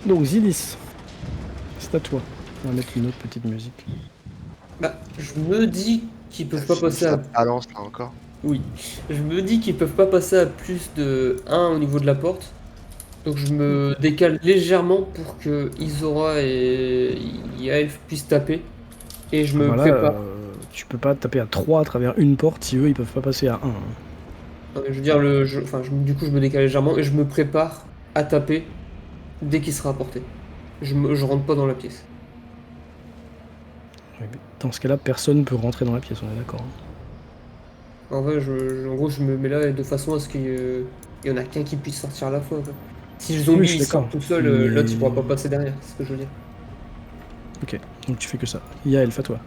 Donc Zilis, c'est à toi. On va mettre une autre petite musique. Bah, je me dis qu'ils peuvent pas Si passer ça à... balance là encore. Oui. Je me dis qu'ils peuvent pas passer à plus de 1 au niveau de la porte. Donc je me décale légèrement pour que Isora et Yaelf puissent taper. Et je Ah me bah là, prépare. tu peux pas taper à 3 à travers une porte si eux ils peuvent pas passer à 1. Non, mais je veux dire, enfin, du coup, je me décale légèrement et je me prépare à taper dès qu'il sera apporté. Je rentre pas dans la pièce. Dans ce cas-là, personne peut rentrer dans la pièce, on est d'accord. En vrai, en gros, je me mets là de façon à ce qu'il y en a qu'un qui puisse sortir à la fois, quoi. Si le Oui, zombie je suis il sort d'accord. tout seul, l'autre il Mais... pourra pas passer derrière, c'est ce que je veux dire. Ok, donc tu fais que ça. Yael, à toi.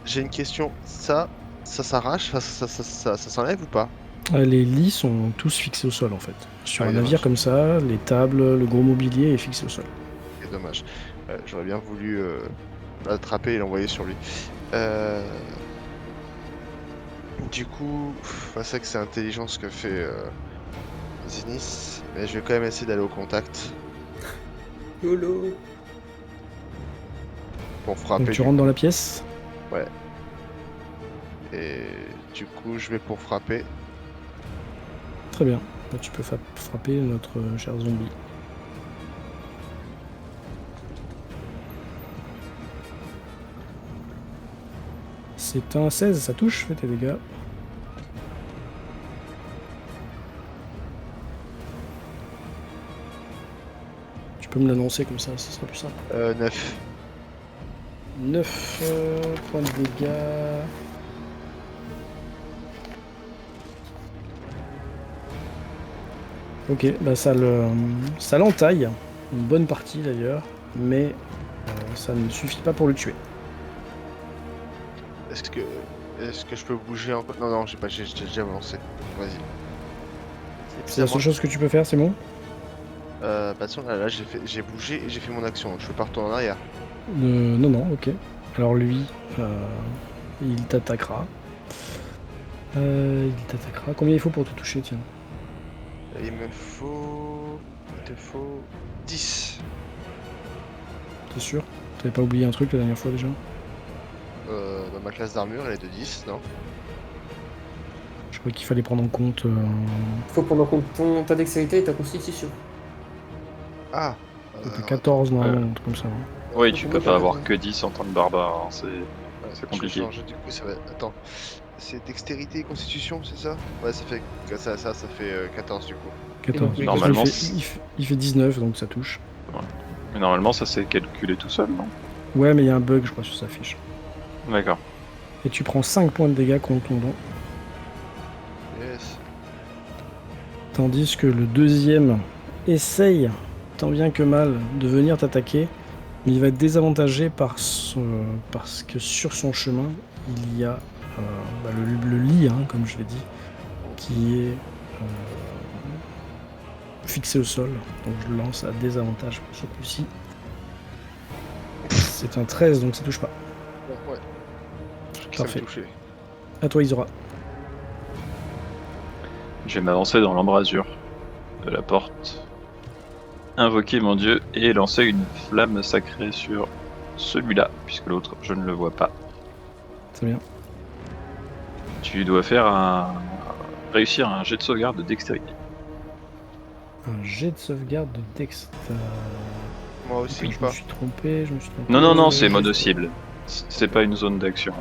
J'ai une question. Ça s'arrache, ça s'enlève ou pas? Les lits sont tous fixés au sol en fait. Ah Sur un oui, navire dommage. comme ça, les tables, le gros mobilier est fixé au sol. C'est dommage. J'aurais bien voulu l'attraper et l'envoyer sur lui. Euh, Du coup, c'est vrai que c'est intelligent ce que fait Zenith, mais je vais quand même essayer d'aller au contact YOLO! pour Donc frapper tu du rentres dans coup. la pièce. Ouais. Et du coup, je vais pour frapper. Très bien. Là, tu peux frapper notre cher zombie. C'est un 16, ça touche, fais tes dégâts. Tu peux me l'annoncer comme ça sera plus simple. 9. 9 points de dégâts. Ok, bah ça l'entaille, une bonne partie d'ailleurs, mais ça ne suffit pas pour le tuer. Est-ce que est-ce que je peux bouger encore? Non, non, j'ai pas, j'ai déjà avancé. Vas-y. Et puis C'est ça la seule moi. chose que tu peux faire, c'est bon? Bah attention, là j'ai bougé et j'ai fait mon action, donc je peux pas retourner en arrière. Non, non, ok. Alors lui, il t'attaquera. Il t'attaquera. Combien il faut pour te toucher, tiens? Il te faut 10. T'es sûr? T'avais pas oublié un truc la dernière fois déjà? Dans ma classe d'armure, elle est de 10, non? Je crois qu'il fallait prendre en compte. Faut prendre en compte ta dextérité et ta constitution. Ah, C'était attends. 14 normalement, un truc comme ça. Hein. Oui, Donc, tu moi, peux j'ai pas avoir 14. que 10 en tant que barbare, hein, c'est Je vais compliqué. changer du coup, ça va. Attends. C'est dextérité et constitution, c'est ça? Ouais, ça fait ça fait 14 du coup. 14. Et Normalement, Il fait 19, donc ça touche. Mais normalement, ça s'est calculé tout seul, non? Ouais, mais il y a un bug, je crois, sur sa fiche. D'accord. Et tu prends 5 points de dégâts contondants. Yes. Tandis que le deuxième essaye, tant bien que mal, de venir t'attaquer. Mais il va être désavantagé parce que sur son chemin, il y a le lit, hein, comme je l'ai dit, qui est fixé au sol. Donc je le lance à désavantage pour ce coup-ci. C'est un 13, donc ça touche pas. Bon, ouais. Je crois que ça me Parfait. touchait. À toi, Isora. Je vais m'avancer dans l'embrasure de la porte, invoquer mon dieu et lancer une flamme sacrée sur celui-là, puisque l'autre, je ne le vois pas. C'est bien. Tu dois réussir un jet de sauvegarde de dextérité. Un jet de sauvegarde de Dex. Moi aussi Je ou pas? me suis trompé, Non, non, non, c'est juste- mono-cible. C'est pas une zone d'action.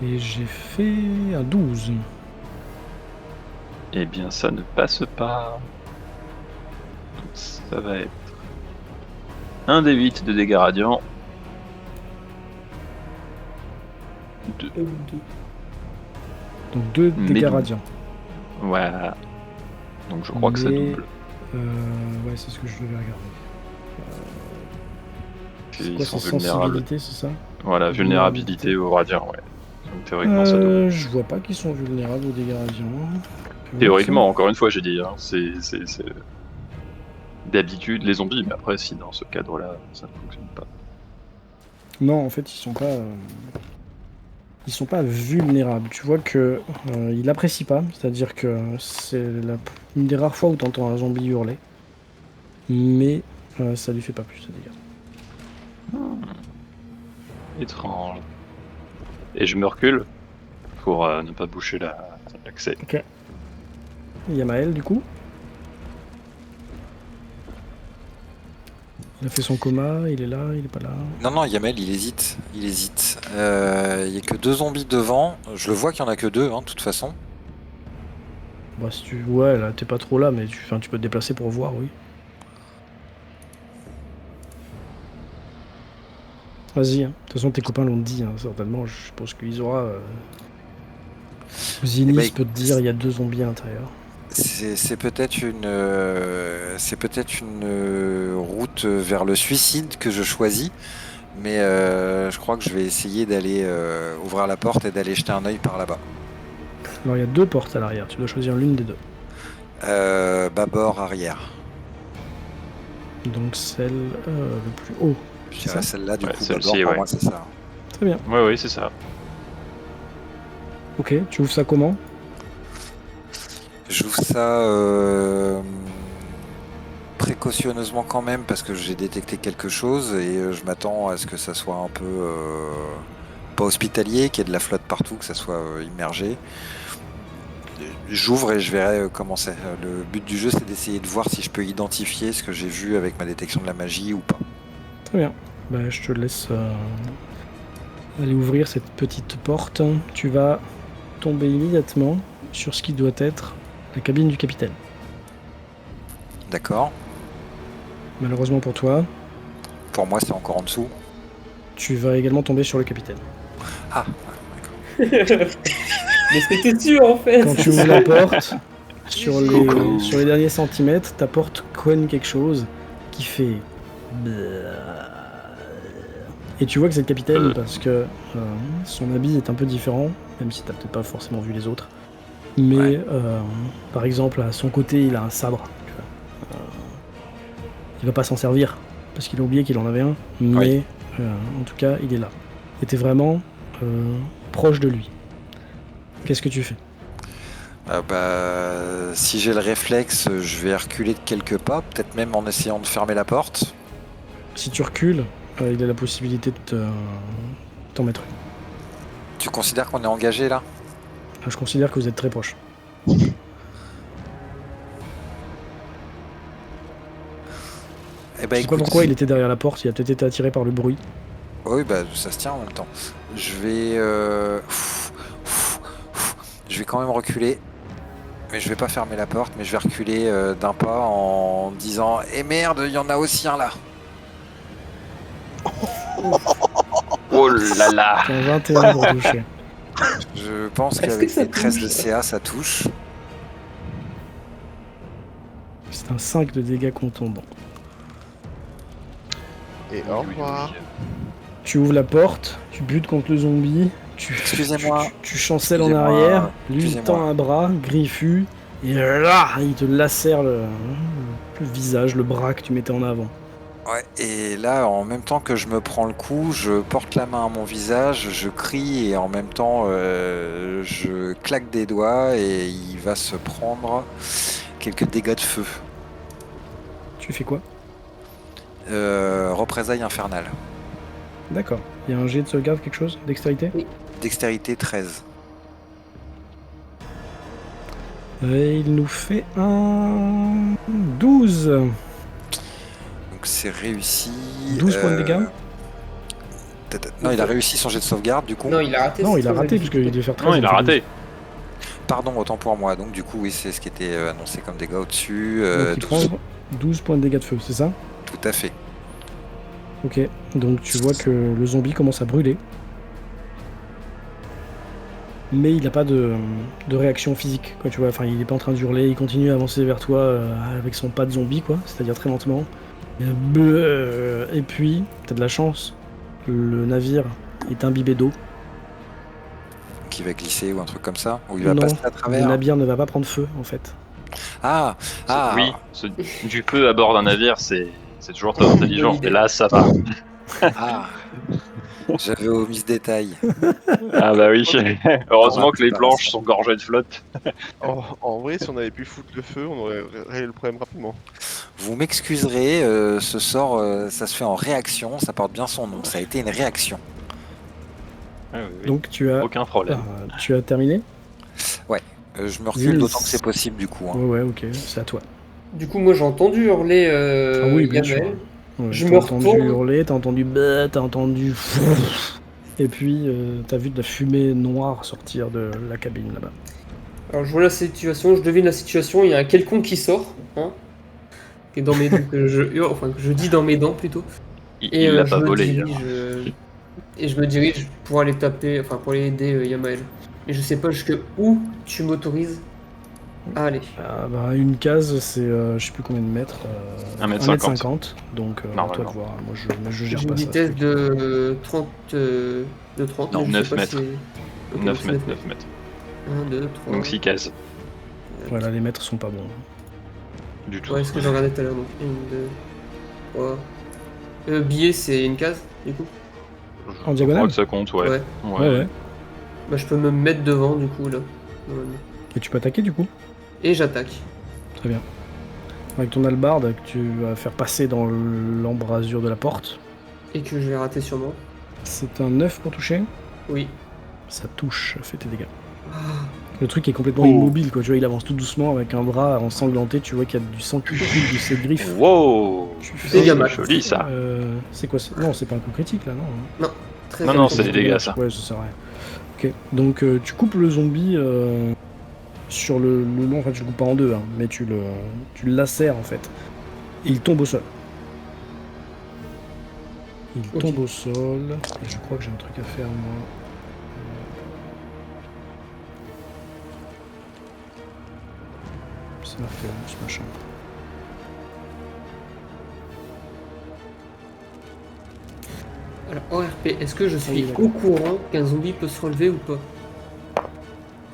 Et j'ai fait un 12. Eh bien, ça ne passe pas. Donc, ça va être un des 8 de dégâts radiants. Donc 2 Mais dégâts double. radiants. Voilà. Donc je crois que ça Mais- double. Ouais, c'est ce que je devais regarder. C'est Ils quoi, sont c'est vulnérables. sensibilité, c'est ça? Voilà, vulnérabilité au radiant, ouais. Donc théoriquement, ça double. Je vois pas qu'ils sont vulnérables aux dégâts radiants. Théoriquement, encore une fois, j'ai dit, hein, c'est d'habitude les zombies, mais après, si dans ce cadre-là, ça ne fonctionne pas. Non, en fait, ils sont pas. ils sont pas vulnérables. Tu vois que il apprécie pas, c'est-à-dire que c'est une des rares fois où tu entends un zombie hurler, mais ça lui fait pas plus de dégâts. Étrange. Et je me recule pour ne pas boucher l'accès. Il y a Maël du coup. Il a fait son coma, il est là, il est pas là. Non, Yamel, il hésite. Il y a que 2 zombies devant. Je le vois qu'il y en a que 2, de toute façon. Bah si tu... Ouais, là t'es pas trop là, mais tu peux te déplacer pour voir, oui. Vas-y, hein. De toute façon tes copains l'ont dit, hein, certainement. Je pense qu'Isora... Zinis peut te dire il y a 2 zombies à l'intérieur. C'est peut-être une route vers le suicide que je choisis, mais je crois que je vais essayer d'aller ouvrir la porte et d'aller jeter un œil par là-bas. Alors il y a 2 portes à l'arrière, tu dois choisir l'une des 2. Bâbord arrière. Donc celle le plus haut. Je C'est dirais ça celle-là, du coup, celle-ci, bâbord, pour ouais. moi, c'est ça. Très bien. Oui, c'est ça. Ok, tu ouvres ça comment? J'ouvre ça précautionneusement quand même, parce que j'ai détecté quelque chose et je m'attends à ce que ça soit un peu pas hospitalier, qu'il y ait de la flotte partout, que ça soit immergé. J'ouvre et je verrai comment c'est. Le but du jeu, c'est d'essayer de voir si je peux identifier ce que j'ai vu avec ma détection de la magie ou pas. Très bien. Bah, je te laisse aller ouvrir cette petite porte. Tu vas tomber immédiatement sur ce qui doit être la cabine du capitaine. D'accord. Malheureusement pour toi, Pour moi, c'est encore en dessous. tu vas également tomber sur le capitaine. Ah, Mais c'était sûr en fait. Quand tu ouvres la porte, sur Coucou. les derniers centimètres, ta porte coigne quelque chose qui fait... Et tu vois que c'est le capitaine parce que son habit est un peu différent, même si t'as peut-être pas forcément vu les autres. Mais Ouais. par exemple, à son côté, il a un sabre. Tu vois. Il va pas s'en servir parce qu'il a oublié qu'il en avait un, mais en tout cas, il est là. Et t'es vraiment proche de lui. Qu'est-ce que tu fais? Si j'ai le réflexe, je vais reculer de quelques pas, peut-être même en essayant de fermer la porte. Si tu recules, il a la possibilité de t'en mettre une. Tu considères qu'on est engagé là? Je considère que vous êtes très proches. Eh ben, Je sais pas écoute, pourquoi il était derrière la porte, il a peut-être été attiré par le bruit. Oui, ça se tient en même temps. Je vais quand même reculer. Mais je vais pas fermer la porte, mais je vais reculer d'un pas en disant « Eh merde, il y en a aussi un là !» Oh là là. C'est un 21 pour toucher. Je pense Est-ce qu'avec que ça les 13 de touche CA, ça touche. C'est un 5 de dégâts contondants. Et au revoir. Tu ouvres la porte, tu butes contre le zombie, Excusez-moi. tu chancelles en Excusez-moi, arrière, lui il excusez-moi. tend un bras, griffu, et là, il te lacère le visage, le bras que tu mettais en avant. Ouais, et là, en même temps que je me prends le coup, je porte la main à mon visage, je crie et en même temps, je claque des doigts et il va se prendre quelques dégâts de feu. Tu fais quoi? Représailles infernale. D'accord. Il y a un jet de sauvegarde, quelque chose? Dextérité? Dextérité 13. Et il nous fait un 12. Donc c'est réussi. 12 points de dégâts? Non, il a réussi son jet de sauvegarde du coup. Non, il a raté. Non, c'est il a trop raté, mal. puisqu'il devait faire 13. Non, il a fait raté. Pardon, autant pour moi. Donc du coup, oui, c'est ce qui était annoncé comme dégâts au-dessus. 12. Donc il prend 12 points de dégâts de feu, c'est ça? Tout à fait. Ok, donc tu vois que le zombie commence à brûler. Mais il n'a pas de réaction physique, quoi, tu vois. Enfin, il n'est pas en train d'hurler, il continue à avancer vers toi avec son pas de zombie, quoi. C'est-à-dire très lentement. Et puis, t'as de la chance. Le navire est imbibé d'eau. Qui va glisser ou un truc comme ça. Ou il va Non, passer à le travers. navire ne va pas prendre feu, en fait. Ah, Oui, du feu à bord d'un navire, c'est toujours très intelligent. Bonne idée. Mais là, ça va. ah. J'avais omis ce détail. Ah bah oui. Heureusement Ah, que les c'est pas planches ça. sont gorgées de flotte. En vrai, si on avait pu foutre le feu, on aurait réglé le problème rapidement. Vous m'excuserez, ce sort, ça se fait en réaction, ça porte bien son nom. Ça a été une réaction. Ah oui, oui. Donc Aucun problème. tu as terminé? Je me recule Zils. d'autant que c'est possible du coup. Hein. Ouais, ok, c'est à toi. Du coup, moi j'ai entendu hurler Ah oui, bien sûr. Yamel. Ouais, Je t'as me entendu retourne. hurler, t'as entendu bah, t'as entendu et puis t'as vu de la fumée noire sortir de la cabine là-bas. Alors je vois la situation, je devine la situation, il y a un quelconque qui sort, hein, qui est dans mes dents, que je hurle, enfin que je dis dans mes dents plutôt. Et Il l'a je pas me volé. dirige, et je me dirige pour aller taper, enfin pour aller aider Yamael. Mais je sais pas jusque où tu m'autorises à aller. Ah, bah, une case, c'est je sais plus combien de mètres. 1m50. 1m50. Donc à toi de Normalement. voir. Moi je J'ai gère une pas ça. vitesse de 30, Non, mais je 9 sais pas mètres. si... Ok, 9 donc mètres, c'est 9 mètres. 1, 2, 3... Donc 6 cases. Voilà, les mètres sont pas bons. Du tout. Ouais, ce que j'ai regardé tout à l'heure, donc 1, 2, 3... billet, c'est une case, du coup. En Je diagonale crois que ça compte, ouais. Ouais. Ouais. Bah je peux me mettre devant, du coup, là. Normalement. Et tu peux attaquer du coup? Et j'attaque. Très bien. Avec ton hallebarde que tu vas faire passer dans l'embrasure de la porte. Et que je vais rater sûrement. C'est un 9 pour toucher. Oui. Ça touche, fais tes dégâts. Ah, Le truc est complètement Oh. immobile, quoi. Tu vois, il avance tout doucement avec un bras ensanglanté. Tu vois qu'il y a du sang qui coule de ses griffes. Wow. Tu C'est fais- gamin. Joli ça. C'est quoi Non, c'est pas un coup critique là, non. très Non, bien. non, c'est des dégâts, ça. Ouais, ça sert à rien. Ok, donc tu coupes le zombie sur le long. En fait, tu le coupes pas en deux, hein, mais tu le lacères en fait. Et il tombe au sol. Il Ok. tombe au sol. Et je crois que j'ai un truc à faire moi. C'est marqué où, ce machin. Alors, ORP, est-ce que je oui, suis d'accord. au courant qu'un zombie peut se relever ou pas?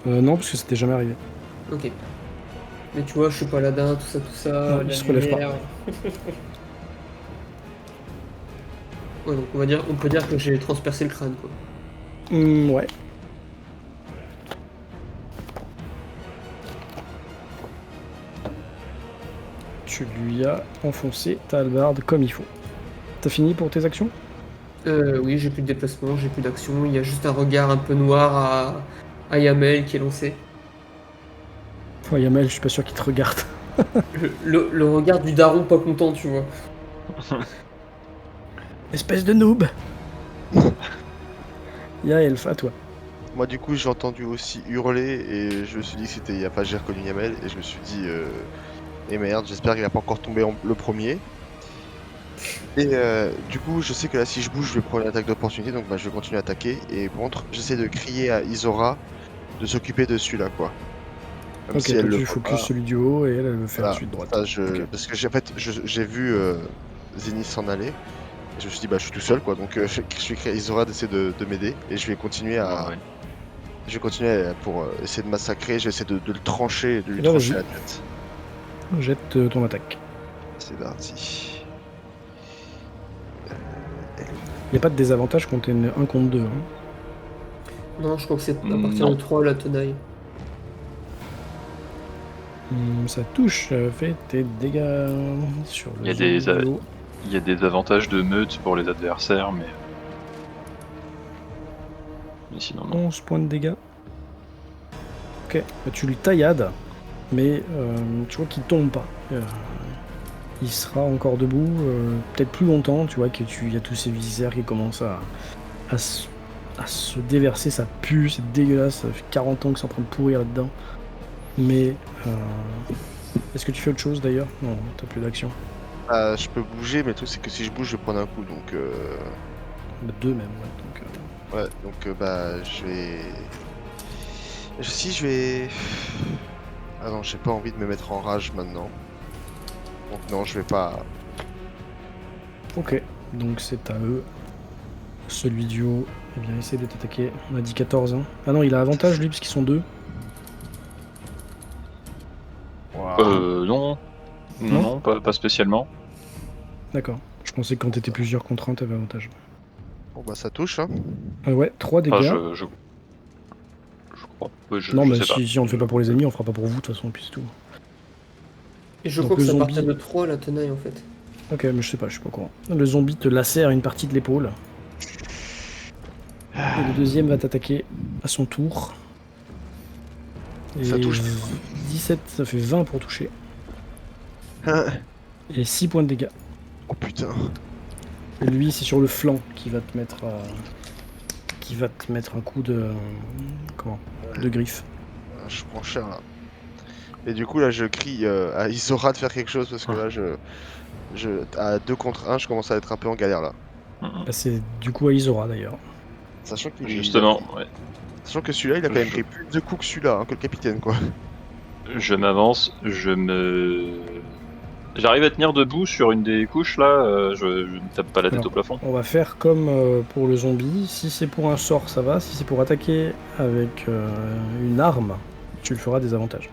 Non, parce que c'était jamais arrivé. Ok. Mais tu vois, je suis paladin, tout ça, Non, il la se relève pas. lumière. Ouais, donc on peut dire que j'ai transpercé le crâne, quoi. Ouais. Tu lui as enfoncé ta hallebarde comme il faut. T'as fini pour tes actions? Oui, j'ai plus de déplacement, j'ai plus d'action, il y a juste un regard un peu noir à Yamel qui est lancé. Ouais, Yamel, je suis pas sûr qu'il te regarde. Le regard du daron pas content, tu vois. Espèce de noob. Ya Elf, à toi. Moi, du coup, j'ai entendu aussi hurler et je me suis dit que c'était. Enfin, j'ai reconnu Yamel et je me suis dit. Et merde, j'espère qu'il va pas encore tomber le premier. Et du coup, je sais que là, si je bouge, je vais prendre une attaque d'opportunité, donc bah, je vais continuer à attaquer. Et par contre, j'essaie de crier à Isora de s'occuper de celui-là, quoi. Même Ok, si elle toi le tu voit focus pas. celui du haut et elle veut faire Voilà, celui de droite. ça, Ok. parce que en fait, j'ai vu Zenith s'en aller. Et je me suis dit, bah, je suis tout seul, quoi. Donc, je vais crier à Isora d'essayer de m'aider. Et je vais continuer à. Ouais. Je vais continuer pour essayer de massacrer. Je vais essayer de le trancher, de lui Là, trancher vas-y. la tête. Jette ton attaque. C'est parti. Il n'y a pas de désavantage quand t'es un contre 2. Hein. Non, je crois que c'est à partir Non. de 3 la tenaille. Ça touche, fais tes dégâts sur le Il y a des- zombie du haut. Il y a des avantages de meute pour les adversaires, mais sinon non. 11 points de dégâts. Ok, bah, tu lui taillades, mais tu vois qu'il tombe pas. Il sera encore debout, peut-être plus longtemps, tu vois qu'il y a tous ces viscères qui commencent à se déverser, ça pue, c'est dégueulasse, ça fait 40 ans que c'est en train de pourrir là-dedans. Mais est-ce que tu fais autre chose d'ailleurs? Non, t'as plus d'action. Je peux bouger, mais le truc c'est que si je bouge, je vais prendre un coup. Donc, Bah, deux même, ouais. Donc, bah, je vais. Si je vais. Ah non, j'ai pas envie de me mettre en rage maintenant. Donc non, je vais pas. Ok, donc c'est à eux. Celui du haut, eh bien, essaie de t'attaquer. On a dit 14, hein. Ah non, il a avantage lui, parce qu'ils sont deux. Non. Non Non, pas spécialement. D'accord. Je pensais que quand t'étais plusieurs contre un, t'avais avantage. Bon bah ça touche, hein. Ouais, 3 dégâts. Enfin, je crois. Ouais, non, je mais sais pas. si on le fait pas pour les ennemis, on le fera pas pour vous, de toute façon, et puis c'est tout. Et je Donc crois que le ça zombie- partait de 3 la tenaille en fait. Ok, mais je sais pas au courant. Le zombie te lacère une partie de l'épaule. Et le deuxième va t'attaquer à son tour. Et Ça touche. 17, ça fait 20 pour toucher. Et 6 points de dégâts. Oh putain. Et lui, c'est sur le flanc qui va te mettre un coup de de griffe. Je prends cher là. Et du coup là je crie à Isora de faire quelque chose parce que là à 2 contre 1 je commence à être un peu en galère là. Bah, c'est du coup à Isora d'ailleurs. Sachant que Justement, ouais. Sachant que celui-là il a quand même pris plus de coups que celui-là, hein, que le capitaine quoi. Je m'avance, J'arrive à tenir debout sur une des couches là, je ne tape pas la tête Alors, au plafond. On va faire comme pour le zombie. Si c'est pour un sort, ça va. Si c'est pour attaquer avec une arme, tu le feras des avantages.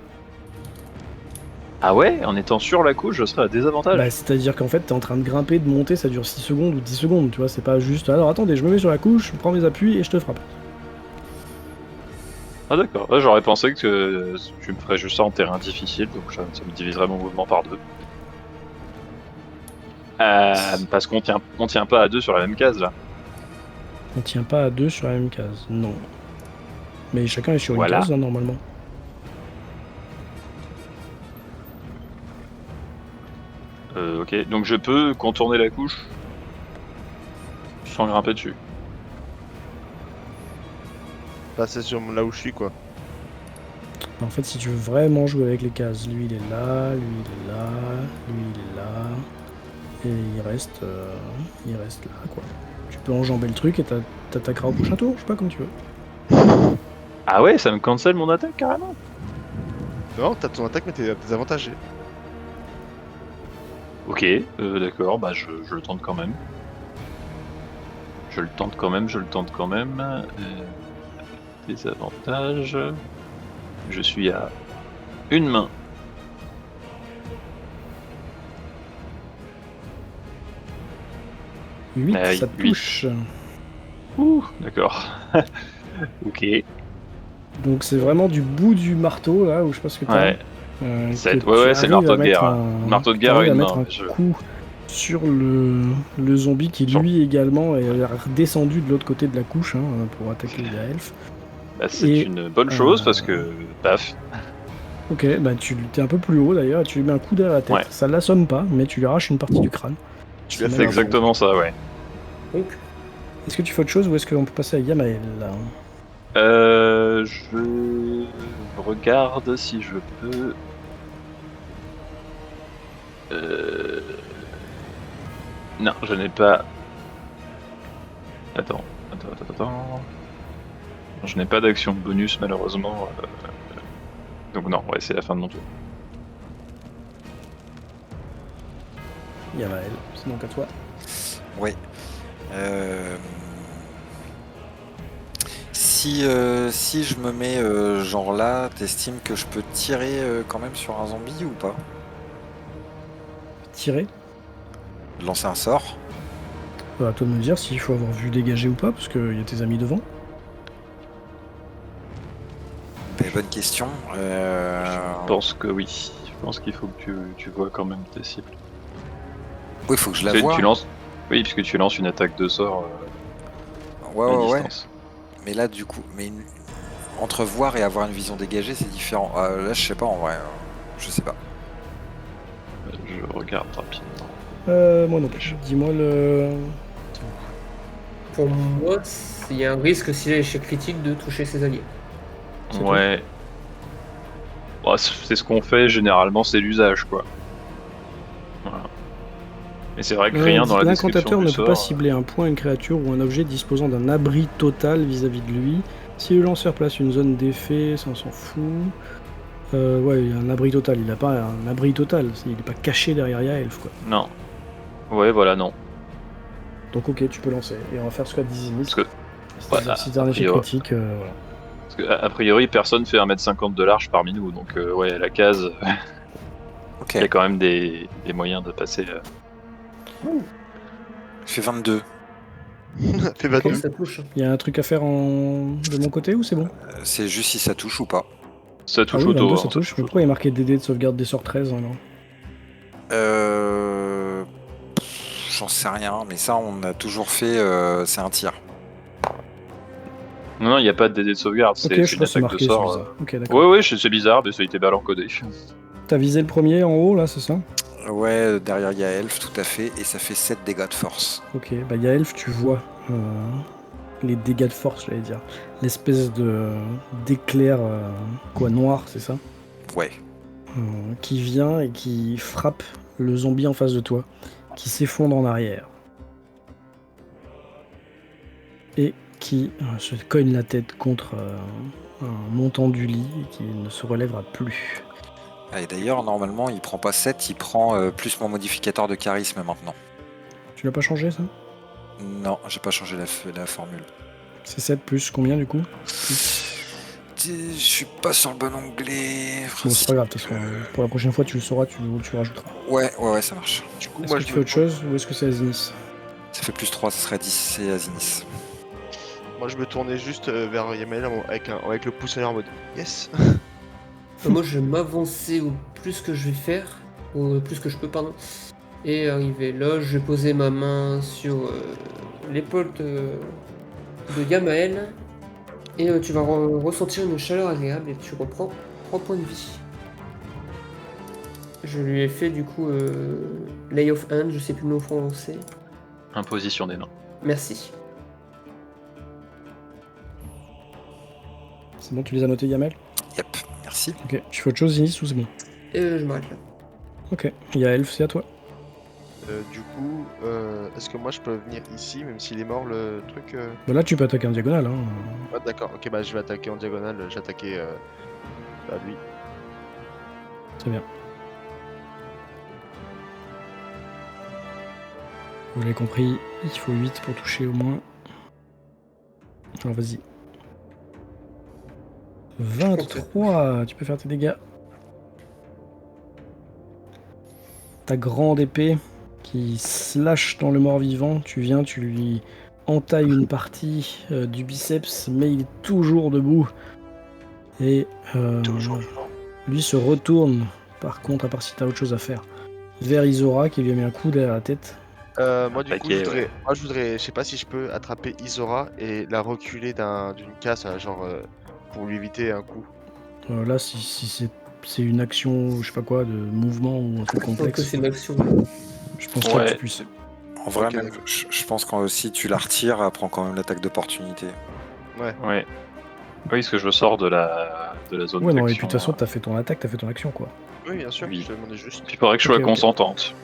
Ah ouais, en étant sur la couche, je serai à désavantage. Bah, c'est-à-dire qu'en fait, t'es en train de grimper, de monter, ça dure 6 secondes ou 10 secondes, tu vois. C'est pas juste alors attendez, je me mets sur la couche, je prends mes appuis et je te frappe. Ah d'accord, ouais, j'aurais pensé que tu me ferais juste ça en terrain difficile, donc ça me diviserait mon mouvement par 2. Parce qu'on tient pas à 2 sur la même case là. On tient pas à 2 sur la même case, non. Mais chacun est sur Voilà. une case, hein, normalement. Ok, donc je peux contourner la couche sans grimper dessus. Passer sur là où je suis quoi. En fait, si tu veux vraiment jouer avec les cases, lui il est là, lui il est là, lui il est là, et il reste là, quoi. Tu peux enjamber le truc et t'attaqueras au prochain tour, je sais pas, comme tu veux. Ah ouais, ça me cancelle mon attaque carrément. Non, t'as ton attaque mais t'es désavantagé. Ok, d'accord, bah je le tente quand même. Je le tente quand même. Désavantage. Je suis à une main. 8, Ah oui, ça te huit. touche. Ouh, d'accord. Ok. Donc c'est vraiment du bout du marteau, là, où je sais pas ce que t'as. Ouais. que C'est tu le arrives marteau à de mettre guerre. un- Le marteau de tu guerre à arrives une mettre main. un coup sur le zombie qui lui également est redescendu de l'autre côté de la couche, hein, pour attaquer la elfe. Bah, c'est Et, une bonne chose parce que paf. Ok, bah tu t'es un peu plus haut d'ailleurs, et tu lui mets un coup derrière la tête. Ouais. Ça l'assomme pas, mais tu lui arraches une partie du crâne. Tu l'as C'est fait C'est malheureux. exactement ça, ouais. Donc, Est-ce que tu fais autre chose ou est-ce qu'on peut passer à Yamael là? Je regarde si je peux. Non, je n'ai pas. Attends. Je n'ai pas d'action bonus malheureusement. Donc non, ouais, c'est la fin de mon tour. Yamael, c'est donc à toi. Oui. Si je me mets genre là, t'estimes que je peux tirer quand même sur un zombie ou pas? Tirer. Lancer un sort? À toi de me dire s'il faut avoir vu dégager ou pas, parce qu'il y a tes amis devant. Bonne question. Je pense que oui. Je pense qu'il faut que tu vois quand même tes cibles. Oui, faut que je la Tu voie. lances. Oui, puisque tu lances une attaque de sort Ouais, à ouais, ouais. distance. Mais là, du coup, entre voir et avoir une vision dégagée, c'est différent. Là, je sais pas en vrai. Je sais pas. Je regarde rapidement. Moi non plus. Dis-moi le. pour moi, il y a un risque s'il a échec critique de toucher ses alliés. C'est tout. Ouais. Bah, c'est ce qu'on fait généralement, c'est l'usage quoi. Voilà. Mais c'est vrai que rien dans la description L'incantateur du ne peut sort. pas cibler un point, une créature ou un objet disposant d'un abri total vis-à-vis de lui. Si le lanceur place une zone d'effet, ça on s'en fout. Ouais, il y a un abri total. Il n'a pas un abri total. Il n'est pas caché derrière Yaelf, quoi. Non. Ouais, voilà, non. Donc ok, tu peux lancer. Et on va faire ce qu'a dit Zenith. Parce que, C'est-à-dire si t'as un échec priori. critique, voilà. parce que, a priori, personne fait 1m50 de large parmi nous, donc ouais, la case, Ok. il y a quand même des moyens de passer. Je fais 22. Fais pas Ok. deux. Ça touche. Il y a un truc à faire de mon côté ou c'est bon? C'est juste si ça touche ou pas. Ça Ah touche oui, au 22 dos. ça hein, touche. Mais pourquoi il y a marqué DD de sauvegarde des sorts 13 alors? J'en sais rien, mais ça on a toujours fait, c'est un tir. Non, il n'y a pas de DD de sauvegarde, c'est Ok, je c'est une crois que c'est attaque de marqué, c'est sort. bizarre. Ok, d'accord. Ouais, c'est bizarre, mais ça a été mal encodé. T'as visé le premier en haut là, c'est ça? Ouais, derrière il y a Elf, tout à fait, et ça fait 7 dégâts de force. Ok, bah Yaelf, tu vois les dégâts de force, j'allais dire. L'espèce d'éclair quoi noir, c'est ça? Ouais. Qui vient et qui frappe le zombie en face de toi, qui s'effondre en arrière. Et qui se cogne la tête contre un montant du lit et qui ne se relèvera plus. Ah, et d'ailleurs, normalement, il prend pas 7, il prend plus mon modificateur de charisme maintenant. Tu l'as pas changé ça? Non, j'ai pas changé la formule. C'est 7 plus combien du coup? Je suis pas sur le bon onglet. Bon, c'est pas grave, de toute façon, pour la prochaine fois tu le sauras, tu le rajouteras. Ouais, ça marche. Du coup, Est-ce moi que je tu me fais autre chose ou est-ce que c'est Azinis? Ça fait plus 3, ça serait 10, c'est Azinis. Moi je me tournais juste vers Yamel avec le pouce en l'air en mode yes. Moi, je vais m'avancer au plus que je vais faire, au plus que je peux, pardon. Et arriver là, je vais poser ma main sur l'épaule de Yamael. Et tu vas ressentir une chaleur agréable et tu reprends 3 points de vie. Je lui ai fait du coup Lay of Hand, je sais plus le mot français. Imposition des nains. Merci. C'est bon, tu les as notés Yamel? Yep, merci. Ok, tu fais autre chose Zinis ou c'est bon? Et je m'arrête là. Ok, il y a Elf, c'est à toi. Du coup, est-ce que moi je peux venir ici, même s'il est mort le truc Bah là tu peux attaquer en diagonale. Hein. Ah, d'accord, ok, bah je vais attaquer en diagonale, j'attaquais lui. C'est bien. Vous l'avez compris, il faut 8 pour toucher au moins. Alors vas-y. 23, tu peux faire tes dégâts. Ta grande épée qui slash dans le mort-vivant, tu viens, tu lui entailles une partie du biceps, mais il est toujours debout. Et lui se retourne, par contre, à part si t'as autre chose à faire, vers Isora qui lui a mis un coup derrière la tête. Moi du coup, Attaquer, je voudrais, je sais pas si je peux attraper Isora et la reculer d'une case, genre pour lui éviter un coup. Là, si c'est une action, je sais pas quoi, de mouvement ou un truc Je pense que complexe, c'est une action. je pense pas Ouais. que tu puisses. En vrai, Ok, même, je pense que si tu la retires, elle prend quand même l'attaque d'opportunité. Ouais. Ouais. Oui, parce que je sors de la zone Ouais, non, et d'action. puis de toute façon, t'as fait ton attaque, t'as fait ton action, quoi. Oui, bien sûr, Oui. je te demandais juste. Puis il faudrait que je sois Ok. consentante.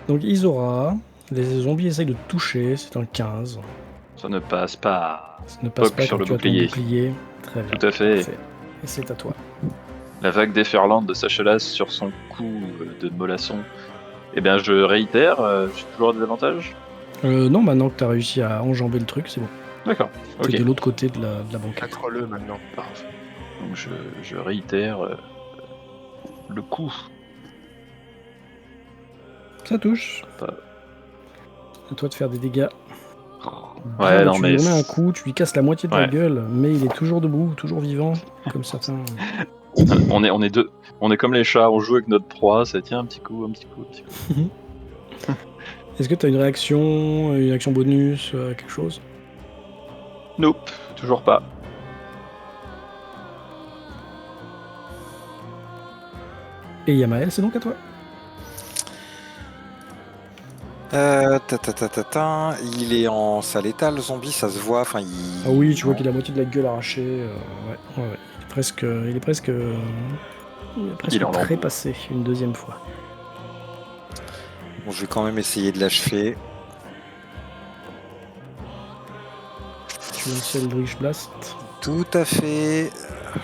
Donc Isora, les zombies essayent de te toucher, c'est un 15. Ça ne passe pas. Ça ne passe Poc pas sur quand le tu as ton bouclier. bouclier. Très bien. Tout à fait. Parfait. Et c'est à toi. La vague déferlante de sa chelasse sur son cou de mollasson. Eh bien, je réitère, j'ai toujours des avantages. Non, maintenant que t'as réussi à enjamber le truc, c'est bon. D'accord, T'es ok. de l'autre côté de la banquette. Accre-le maintenant. Parfait. Donc je réitère le coup. Ça touche. Pas- À toi de faire des dégâts. Ouais, Bam, non tu mais. lui remets un coup, tu lui casses la moitié de la Ouais. gueule, mais il est toujours debout, toujours vivant, comme certains. On est deux. On est comme les chats, on joue avec notre proie, ça tient un petit coup, un petit coup, un petit coup. Est-ce que t'as une action bonus, quelque chose? Nope, toujours pas. Et Yamael, c'est donc à toi. Il est en sale état, le zombie, ça se voit. Enfin, Ah oui, tu vois qu'il a la moitié de la gueule arrachée. Ouais. Il est presque Il est en lambeaux. trépassé une deuxième fois. Bon, je vais quand même essayer de l'achever. Tu lances Eldritch Blast. Tout à fait.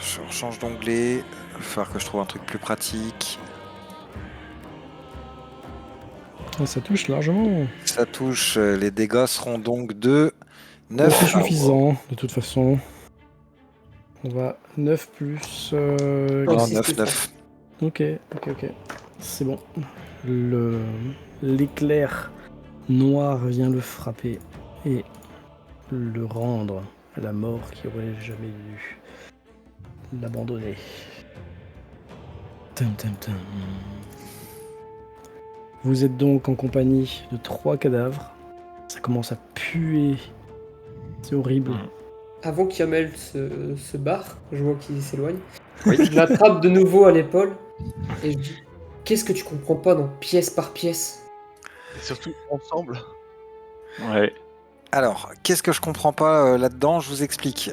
Je change d'onglet. Il va falloir que je trouve un truc plus pratique. Ah, ça touche largement. Ça touche. Les dégâts seront donc de 9. C'est suffisant, de toute façon. On va 9 plus. Non, six 9, plus 9. Ok. C'est bon. L'éclair Noir vient le frapper et le rendre à la mort qui aurait jamais dû l'abandonner. Tum, tum, tum. Vous êtes donc en compagnie de 3 cadavres. Ça commence à puer. C'est horrible. Avant qu'Yamel se barre, je vois qu'il s'éloigne. Oui. Je l'attrape de nouveau à l'épaule et je dis qu'est-ce que tu comprends pas dans pièce par pièce? Et surtout ensemble. Ouais. Alors, qu'est-ce que je comprends pas là-dedans? Je vous explique.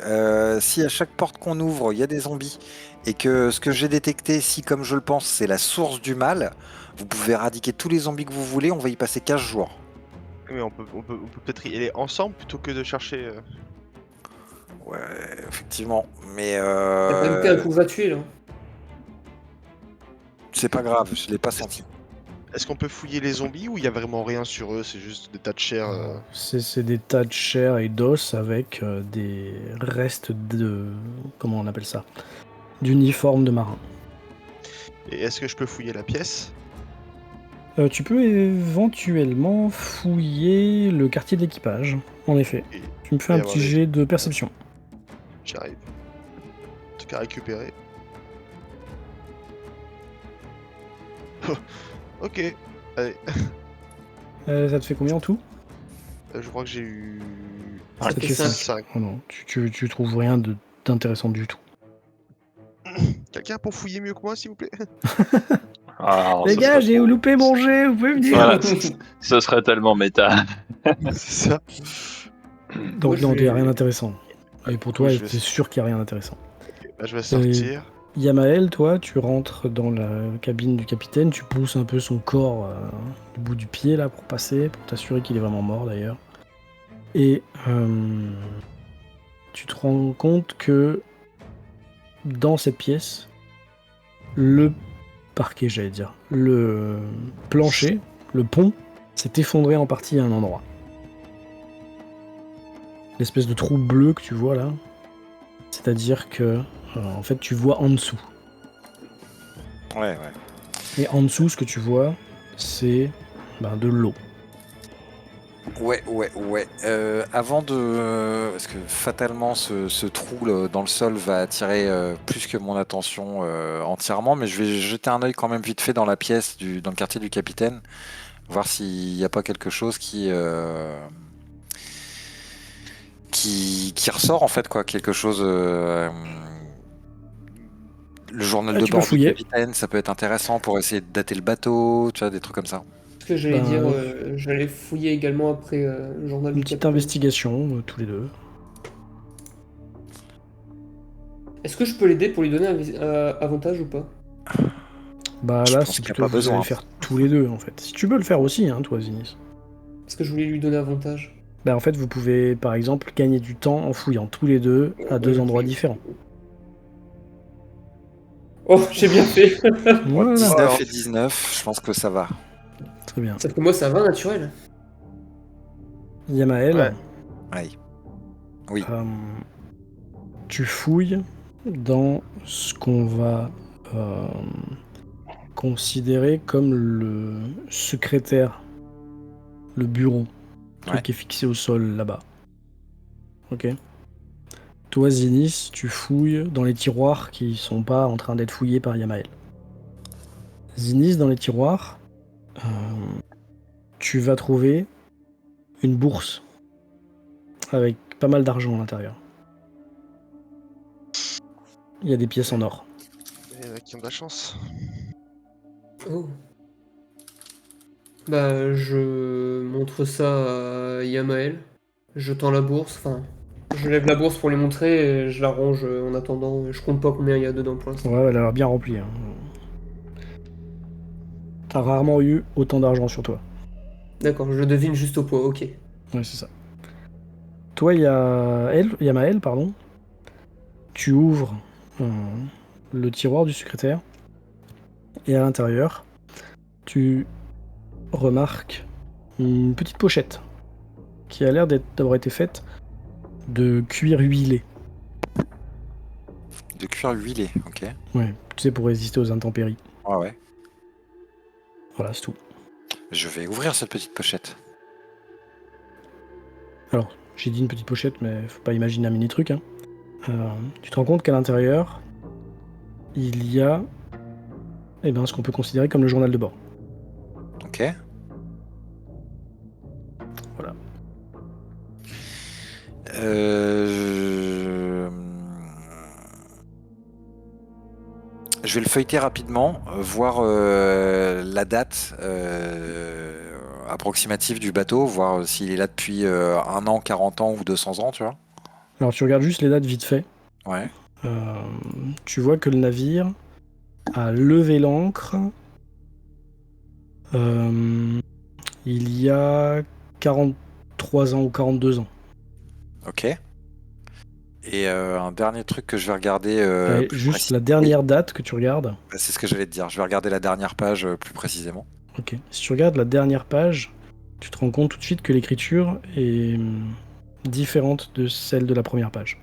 Si à chaque porte qu'on ouvre, il y a des zombies, et que ce que j'ai détecté, si comme je le pense, c'est la source du mal, vous pouvez éradiquer tous les zombies que vous voulez, on va y passer 15 jours. Mais on peut peut-être y aller ensemble plutôt que de chercher. Ouais, effectivement. Mais T'as quand même pris un coup gratuit là. c'est pas grave, je l'ai pas senti. Est-ce qu'on peut fouiller les zombies ou il y a vraiment rien sur eux? C'est juste des tas de chair. C'est des tas de chair et d'os avec des restes de... Comment on appelle ça? D'uniforme de marin. Et est-ce que je peux fouiller la pièce? Tu peux éventuellement fouiller le quartier de l'équipage, en effet. Et Tu me fais et un avoir petit des- jet de perception. J'arrive. En tout cas, récupérer. Ok. Allez. Ça te fait combien en tout? Je crois que j'ai eu. Ça Ça te fait fait cinq. 5. Oh non, tu trouves rien d'intéressant du tout. Quelqu'un pour fouiller mieux que moi, s'il vous plaît? Ah, Les ça gars, serait j'ai trop- loupé mon jet, vous pouvez venir. Voilà, ce serait tellement méta. C'est ça. Donc Moi, je non, il n'y a vais- rien d'intéressant. Et pour toi, je vais- t'es sûr qu'il n'y a rien d'intéressant. Bah, je vais sortir. Yamael, toi, tu rentres dans la cabine du capitaine, tu pousses un peu son corps du bout du pied là pour passer, pour t'assurer qu'il est vraiment mort d'ailleurs. Et tu te rends compte que dans cette pièce, le parquet, j'allais dire, le plancher, le pont, s'est effondré en partie à un endroit. L'espèce de trou bleu que tu vois là, c'est-à-dire que en fait tu vois en dessous. Ouais. Et en dessous, ce que tu vois, c'est de l'eau. Ouais. Avant de... Parce que fatalement, ce trou là, dans le sol va attirer plus que mon attention entièrement, mais je vais jeter un œil quand même vite fait dans la pièce, dans le quartier du capitaine, voir s'il n'y a pas quelque chose qui ressort en fait, quoi. Quelque chose... le journal de Tu peux bord du fouiller. capitaine, ça peut être intéressant pour essayer de dater le bateau, tu vois, des trucs comme ça. Ce que j'allais Ben, dire, j'allais fouiller également après le journal Une du petite capitaine. investigation, tous les deux. Est-ce que je peux l'aider pour lui donner un avantage ou pas? Bah Je là, pense c'est qu'il y a plutôt pas que vous allez besoin. faire tous les deux en fait. Si tu veux le faire aussi, hein, toi, Zinis. Parce que je voulais lui donner avantage. Bah en fait, vous pouvez par exemple gagner du temps en fouillant tous les deux à deux endroits différents. Oh, j'ai bien fait. Voilà, 19 Alors- et 19, je pense que ça va. très bien. Sauf que moi, c'est un vin naturel. Yamael, Ouais. Ouais. Oui. tu fouilles dans ce qu'on va considérer comme le secrétaire, le bureau, le truc Ouais. qui est fixé au sol là-bas. Ok. Toi, Zinis, tu fouilles dans les tiroirs qui sont pas en train d'être fouillés par Yamael. Zinis, dans les tiroirs, tu vas trouver une bourse avec pas mal d'argent à l'intérieur. Il y a des pièces en or. Il y en a qui ont de la chance. Oh. Bah, je montre ça à Yamael. Je tends la bourse, enfin, je lève la bourse pour lui montrer et je la range en attendant. Je compte pas combien il y a dedans pour l'instant. Ouais, elle a l'air bien remplie. Hein. T'as rarement eu autant d'argent sur toi. D'accord, je devine juste au poids, ok. Ouais, c'est ça. Toi, Yamael, pardon. Tu ouvres le tiroir du secrétaire et à l'intérieur, tu remarques une petite pochette qui a l'air d'avoir été faite de cuir huilé. De cuir huilé, ok. Ouais, tu sais, pour résister aux intempéries. Ouais. Voilà, c'est tout. Je vais ouvrir cette petite pochette. Alors, j'ai dit une petite pochette, mais faut pas imaginer un mini truc. Hein. Tu te rends compte qu'à l'intérieur, il y a ce qu'on peut considérer comme le journal de bord. Ok. Voilà. Je vais le feuilleter rapidement, voir la date approximative du bateau, voir s'il est là depuis 1 an, 40 ans ou 200 ans, tu vois. Alors, tu regardes juste les dates vite fait. Ouais. Tu vois que le navire a levé l'ancre il y a 43 ans ou 42 ans. Ok. Et un dernier truc que je vais regarder plus Juste précis. la dernière date que tu regardes. Bah, c'est ce que j'allais te dire. Je vais regarder la dernière page plus précisément. Ok. Si tu regardes la dernière page, tu te rends compte tout de suite que l'écriture est différente de celle de la première page.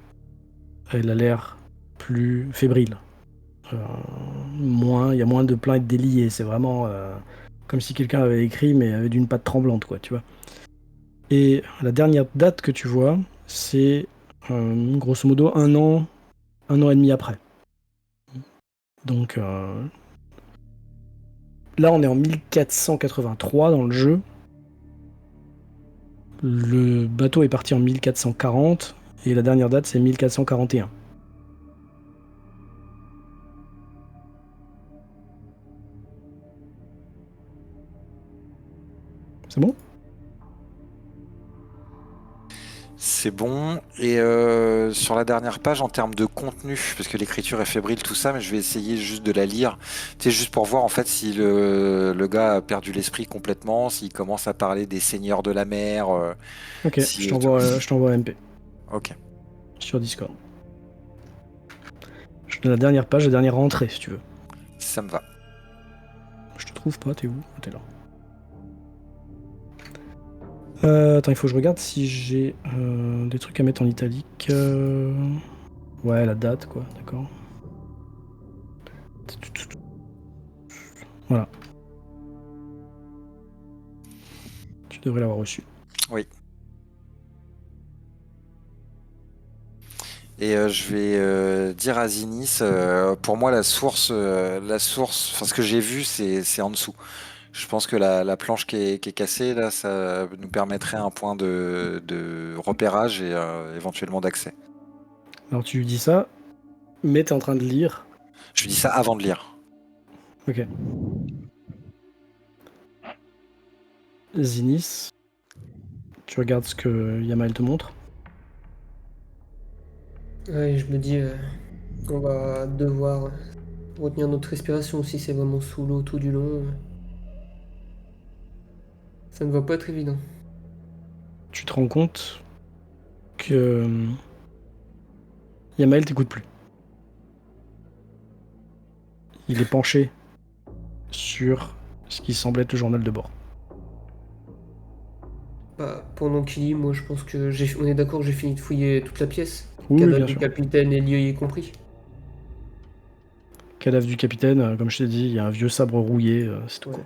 Elle a l'air plus fébrile. Il y a moins de plein et de déliés. C'est vraiment comme si quelqu'un avait écrit mais avec d'une patte tremblante, quoi, tu vois. Et la dernière date que tu vois, c'est grosso modo 1 an et demi après. Donc là, on est en 1483 dans le jeu. Le bateau est parti en 1440 et la dernière date, c'est 1441. C'est bon ? C'est bon. Et sur la dernière page, en termes de contenu, parce que l'écriture est fébrile, tout ça, mais je vais essayer juste de la lire. Tu sais, juste pour voir en fait si le gars a perdu l'esprit complètement, s'il commence à parler des seigneurs de la mer. Ok, si, je t'envoie un MP Ok. sur Discord. Je te donne la dernière page, la dernière entrée, si tu veux. Ça me va. Je te trouve pas, t'es où ? Ah, t'es là. Attends, il faut que je regarde si j'ai des trucs à mettre en italique. Ouais, la date, quoi, d'accord. Voilà. Tu devrais l'avoir reçu. Oui. Et je vais dire à Zinis, pour moi la source, enfin ce que j'ai vu, c'est en dessous. Je pense que la planche qui est cassée, là, ça nous permettrait un point de repérage et éventuellement d'accès. Alors tu lui dis ça, mais t'es en train de lire. Je lui dis ça avant de lire. Ok. Zinis, tu regardes ce que Yamael te montre. Ouais, je me dis, on va devoir retenir notre respiration si c'est vraiment sous l'eau tout du long. Ça ne va pas être évident. Tu te rends compte que Yamael t'écoute plus. Il est penché sur ce qui semble être le journal de bord. Bah, pendant qu'il lit, moi je pense que on est d'accord que j'ai fini de fouiller toute la pièce. Oui, Cadavre bien du sûr. capitaine et lieu y compris. Cadavre du capitaine, comme je t'ai dit, il y a un vieux sabre rouillé, c'est tout Ouais. quoi.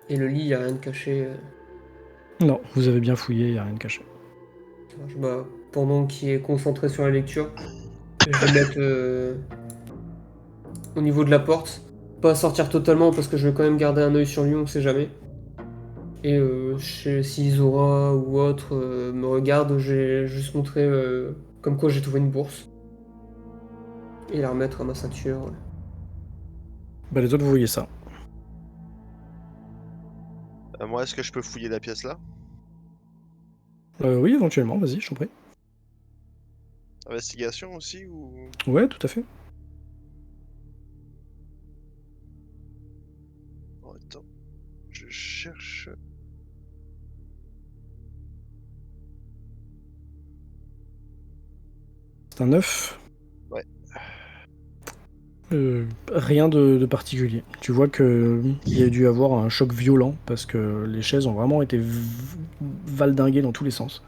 Et le lit, y a rien de caché. Non, vous avez bien fouillé, il n'y a rien de caché. Ça marche. Bah, pendant qu'il est concentré sur la lecture, je vais mettre au niveau de la porte. Pas sortir totalement parce que je vais quand même garder un œil sur lui, on sait jamais. Et si Zora ou autre me regarde, j'ai juste montré comme quoi j'ai trouvé une bourse. Et la remettre à ma ceinture. Bah les autres, vous voyez ça. Moi, est-ce que je peux fouiller la pièce là? Oui, éventuellement, vas-y, je t'en prie. Investigation aussi ou... Ouais, tout à fait. Oh, attends, je cherche... C'est un 9. Ouais. Rien de particulier. Tu vois qu'il y a dû avoir un choc violent parce que les chaises ont vraiment été valdinguées dans tous les sens.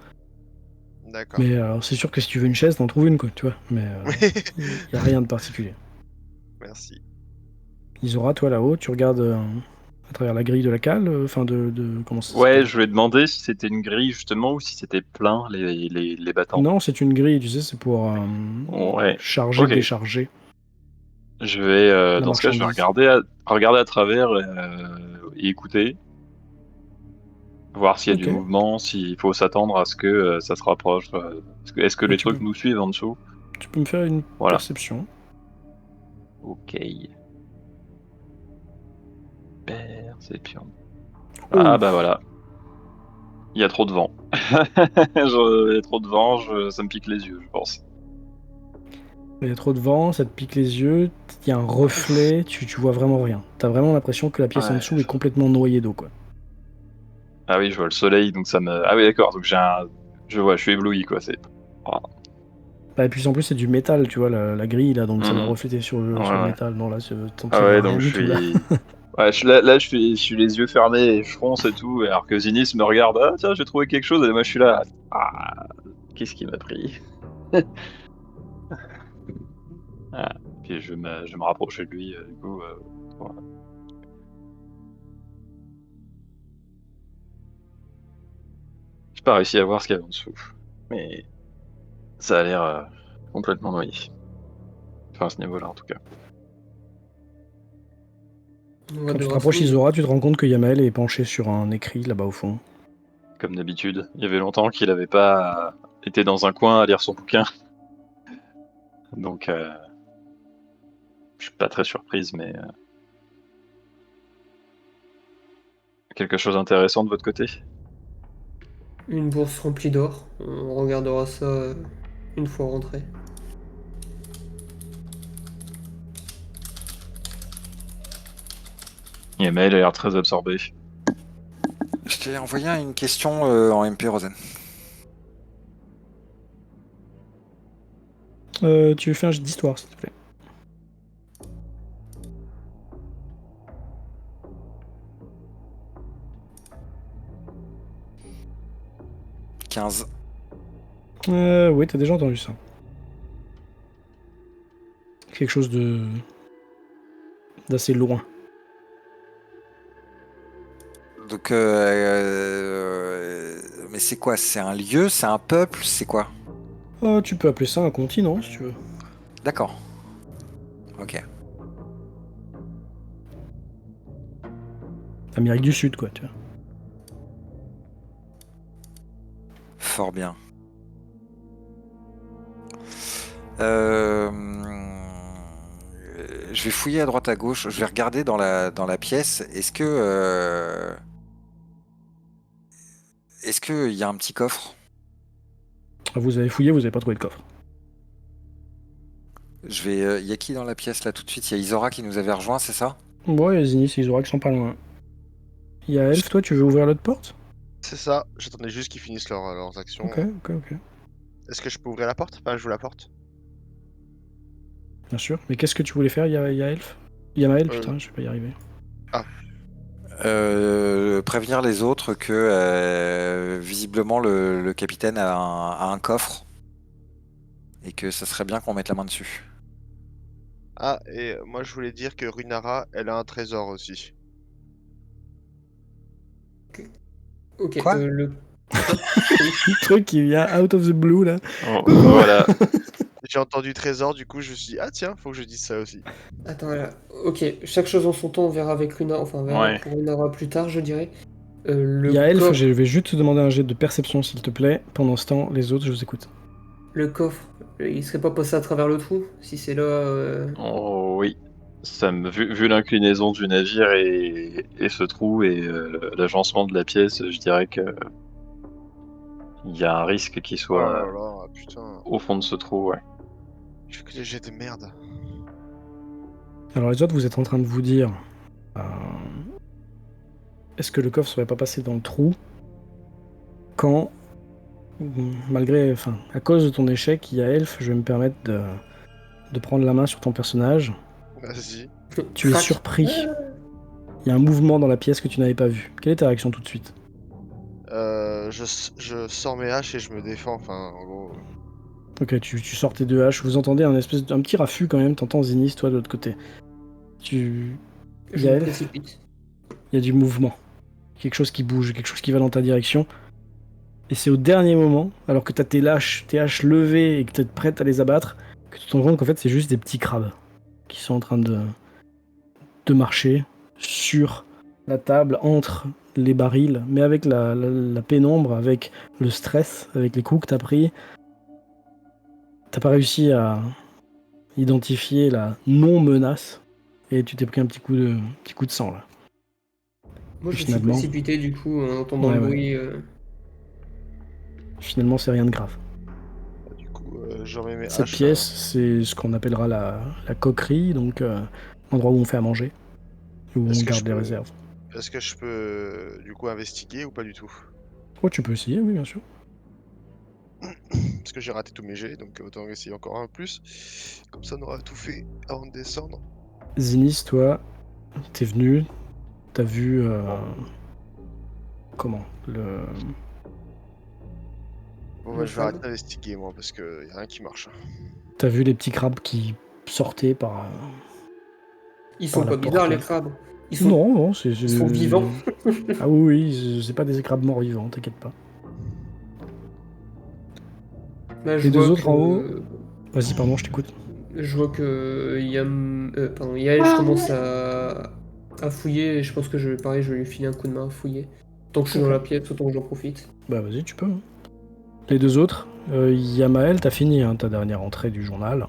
D'accord. Mais alors, c'est sûr que si tu veux une chaise, t'en trouves une, quoi, tu vois. Mais il n'y a rien de particulier. Merci. Isora, toi là-haut, tu regardes À travers la grille de la cale, enfin comment ça Ouais, s'appelle? je lui ai demandé si c'était une grille justement ou si c'était plein les battants. Non, c'est une grille, tu sais, c'est pour Ouais, charger, ok. décharger Je vais, la dans ce cas, je vais marchandise. regarder à travers et écouter, voir s'il y a du Ok, mouvement, s'il faut s'attendre à ce que ça se rapproche. Est-ce que bah, les trucs nous suivent en dessous? tu peux me faire une Voilà. perception. Ok. Perception. Oh, Ah bah voilà, il y a trop de vent. Il y a trop de vent, ça me pique les yeux, je pense. il y a trop de vent, ça te pique les yeux, il y a un reflet, tu vois vraiment rien. T'as vraiment l'impression que la pièce en Ouais. dessous est complètement noyée d'eau, quoi. Ah oui, je vois le soleil, donc ça me. Ah oui, d'accord, donc je vois, je suis ébloui, quoi. Ah. Bah, et puis en plus, c'est du métal, tu vois, la grille, là, donc ça va Mhm. refléter sur Ouais, sur le ouais. métal. Non, là, Ah tu vois ouais, rien donc je du tout, là. suis. Ouais, là, je suis les yeux fermés et je fronce et tout, alors que Zinis me regarde. Ah tiens, j'ai trouvé quelque chose, et moi je suis là. Ah, qu'est-ce qui m'a pris? Ah. Puis je me rapproche de lui, du coup. Voilà. J'ai pas réussi à voir ce qu'il y avait en dessous. Mais ça a l'air complètement noyé. Enfin, à ce niveau-là, en tout cas. On va Quand tu te devoir rapproches fouiller. Isora, tu te rends compte que Yamael est penché sur un écrit, là-bas au fond. Comme d'habitude, il y avait longtemps qu'il avait pas été dans un coin à lire son bouquin. Donc, je suis pas très surprise, mais quelque chose d'intéressant de votre côté? Une bourse remplie d'or. On regardera ça une fois rentré. Yamael a l'air très absorbé. Je t'ai envoyé une question en MP Rosen. Tu fais un jet d'histoire, s'il te plaît. « 15. Oui, t'as déjà entendu ça. Quelque chose d'assez loin. Donc, mais c'est quoi? C'est un lieu? C'est un peuple? C'est quoi? Tu peux appeler ça un continent, si tu veux. D'accord. Ok. Amérique du Sud, quoi, tu vois. Fort bien. Euh, Je vais fouiller à droite à gauche. Je vais regarder dans la pièce. Est-ce qu'il y a un petit coffre? Vous avez fouillé, vous avez pas trouvé de coffre. Il y a qui dans la pièce là tout de suite? Il y a Isora qui nous avait rejoint, c'est ça? Bon, il y a Zinis et Isora qui sont pas loin. Il y a Elf, toi, tu veux ouvrir l'autre porte? C'est ça, j'attendais juste qu'ils finissent leurs actions. Ok. Est-ce que je peux ouvrir la porte? Enfin, j'ouvre la porte. Bien sûr. Mais qu'est-ce que tu voulais faire, il y a Elf? Yamael, Euh, putain, je vais pas y arriver. Prévenir les autres que visiblement le capitaine a un coffre et que ça serait bien qu'on mette la main dessus. Ah, et moi je voulais dire que Runara, elle a un trésor aussi. Ok, Quoi? Le truc qui vient out of the blue, là. Oh, voilà. J'ai entendu trésor, du coup je me suis dit, ah tiens, faut que je dise ça aussi. Attends, voilà. Ok, chaque chose en son temps, on verra avec Luna. Enfin, on verra Ouais. pour Lunara plus tard, je dirais. Il y a Elf, Coffre, je vais juste te demander un jet de perception, s'il te plaît. Pendant ce temps, les autres, je vous écoute. le coffre, il serait pas passé à travers le trou? Si c'est là. Oh oui. Vu l'inclinaison du navire et ce trou et l'agencement de la pièce, je dirais que il y a un risque qu'il Oh là soit là, putain, au fond de ce trou, ouais. je fais que des jets de merde. Alors, les autres, vous êtes en train de vous dire... est-ce que le coffre serait pas passé dans le trou quand, malgré... Enfin, à cause de ton échec, il y a Elf, je vais me permettre de prendre la main sur ton personnage. Vas-y. Tu es Crac. surpris. Il y a un mouvement dans la pièce que tu n'avais pas vu. Quelle est ta réaction tout de suite? Je sors mes haches et je me défends, enfin, en gros. Ok, tu sors tes deux haches. Vous entendez un petit raffut quand même. T'entends Zinis, toi, de l'autre côté. Il Je y a me Elf. précipite. il y a du mouvement. Quelque chose qui bouge, quelque chose qui va dans ta direction. Et c'est au dernier moment, alors que t'as tes haches levées et que t'es prête à les abattre, que tu te rends compte qu'en fait c'est juste des petits crabes qui sont en train de marcher sur la table, entre les barils, mais avec la pénombre, avec le stress, avec les coups que t'as pris. T'as pas réussi à identifier la non-menace et tu t'es pris un petit coup de sang là. Moi, je suis Finalement. précipité du coup en entendant le Ouais. bruit. Finalement, c'est rien de grave. Du coup, je remets mes Cette haches. pièce, c'est ce qu'on appellera la coquerie, donc endroit où on fait à manger, où on Est-ce que garde je les peux- réserves. Est-ce que je peux du coup investiguer ou pas du tout? Oh, tu peux essayer, oui, bien sûr. Parce que j'ai raté tous mes jets, donc autant essayer encore un plus. Comme ça, on aura tout fait avant de descendre. Zinis, toi, t'es venu, t'as vu comment Bon, Le bah, je vais arrêter flamme. d'investiguer, moi, parce que y a rien qui marche. t'as vu les petits crabes qui sortaient par Ils par sont la pas bizarres, porte. les crabes. Non, c'est Ils sont vivants. Ah oui, c'est pas des crabes morts vivants, t'inquiète pas. Là, je Les deux vois autres en haut. que. Vas-y, pardon, je t'écoute. Je vois que Yael commence à fouiller et je pense que pareil, je vais lui filer un coup de main à fouiller. Tant que je suis dans Ok. la pièce, autant que j'en profite. Bah vas-y, tu peux. Hein. Les deux autres, Yamael, t'as fini hein, ta dernière entrée du journal.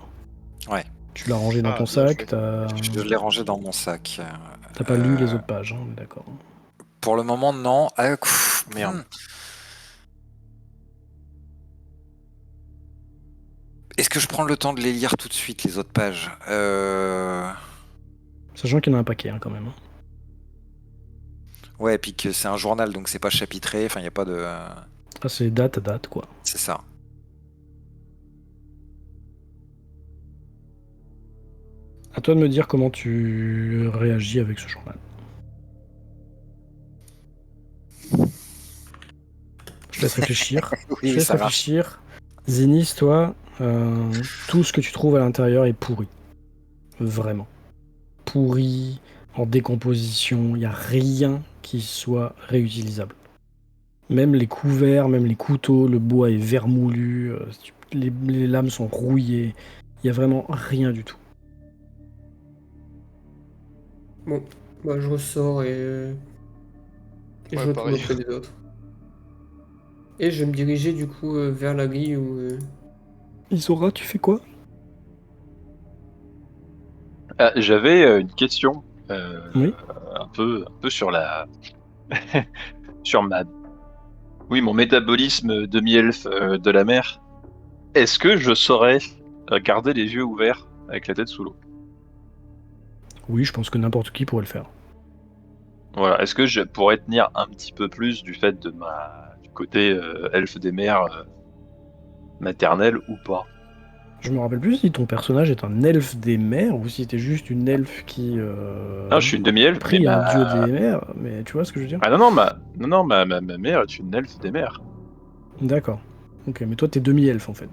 Ouais. Tu l'as rangé dans Ah, ton bien sac, joué. Je l'ai rangé dans mon sac. t'as pas lu les autres pages, hein, d'accord. Pour le moment, non. Ah, merde. Est-ce que je prends le temps de les lire tout de suite, les autres pages Sachant qu'il y en a un paquet hein, quand même. Hein. Ouais, et puis que c'est un journal, donc c'est pas chapitré. Enfin, il n'y a pas de. Ah, c'est date à date, quoi. C'est ça. À toi de me dire comment tu réagis avec ce journal. Je te laisse réfléchir. Je te laisse ça marche. réfléchir. Zinis, toi, tout ce que tu trouves à l'intérieur est pourri. Vraiment. Pourri, en décomposition, il n'y a rien qui soit réutilisable. Même les couverts, même les couteaux, le bois est vermoulu, les lames sont rouillées. Il n'y a vraiment rien du tout. Bon, bah je ressors et je Ouais, retourne pareil. auprès des autres. Et je vais me diriger du coup vers la grille où. Isora, tu fais quoi? Ah, j'avais une question Oui. un peu sur sur mon métabolisme demi-elfe de la mer. Est-ce que je saurais garder les yeux ouverts avec la tête sous l'eau? Oui, je pense que n'importe qui pourrait le faire. Voilà. Est-ce que je pourrais tenir un petit peu plus du fait de du côté elfe des mers maternel ou pas? Je me rappelle plus si ton personnage est un elfe des mers ou si c'était juste une elfe qui Non, je suis une demi-elfe, mais prie un dieu des mers, mais tu vois ce que je veux dire? Ah non, ma mère est une elfe des mers. D'accord. Ok, mais toi t'es demi-elfe en fait.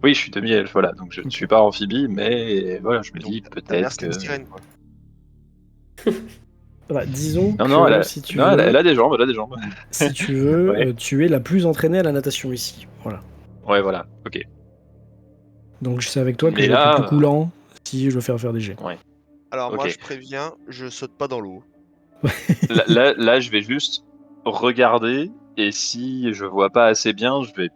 Oui, je suis demi-elfe, voilà. Donc je ne Ok. suis pas amphibie, mais voilà, je me dis Donc, ta mère, peut-être c'était que... une sirène, quoi. Bah, disons Non, que si tu non, veux, elle a des jambes, elle a des jambes. si tu veux, Ouais. tu es la plus entraînée à la natation ici. Voilà. Ouais, voilà, ok. Donc c'est avec toi que Mais je vais être le là, plus coulant si je veux faire des jets. ouais, Alors, moi, ok. je préviens, je saute pas dans l'eau. Là, je vais juste regarder, et si je vois pas assez bien, je vais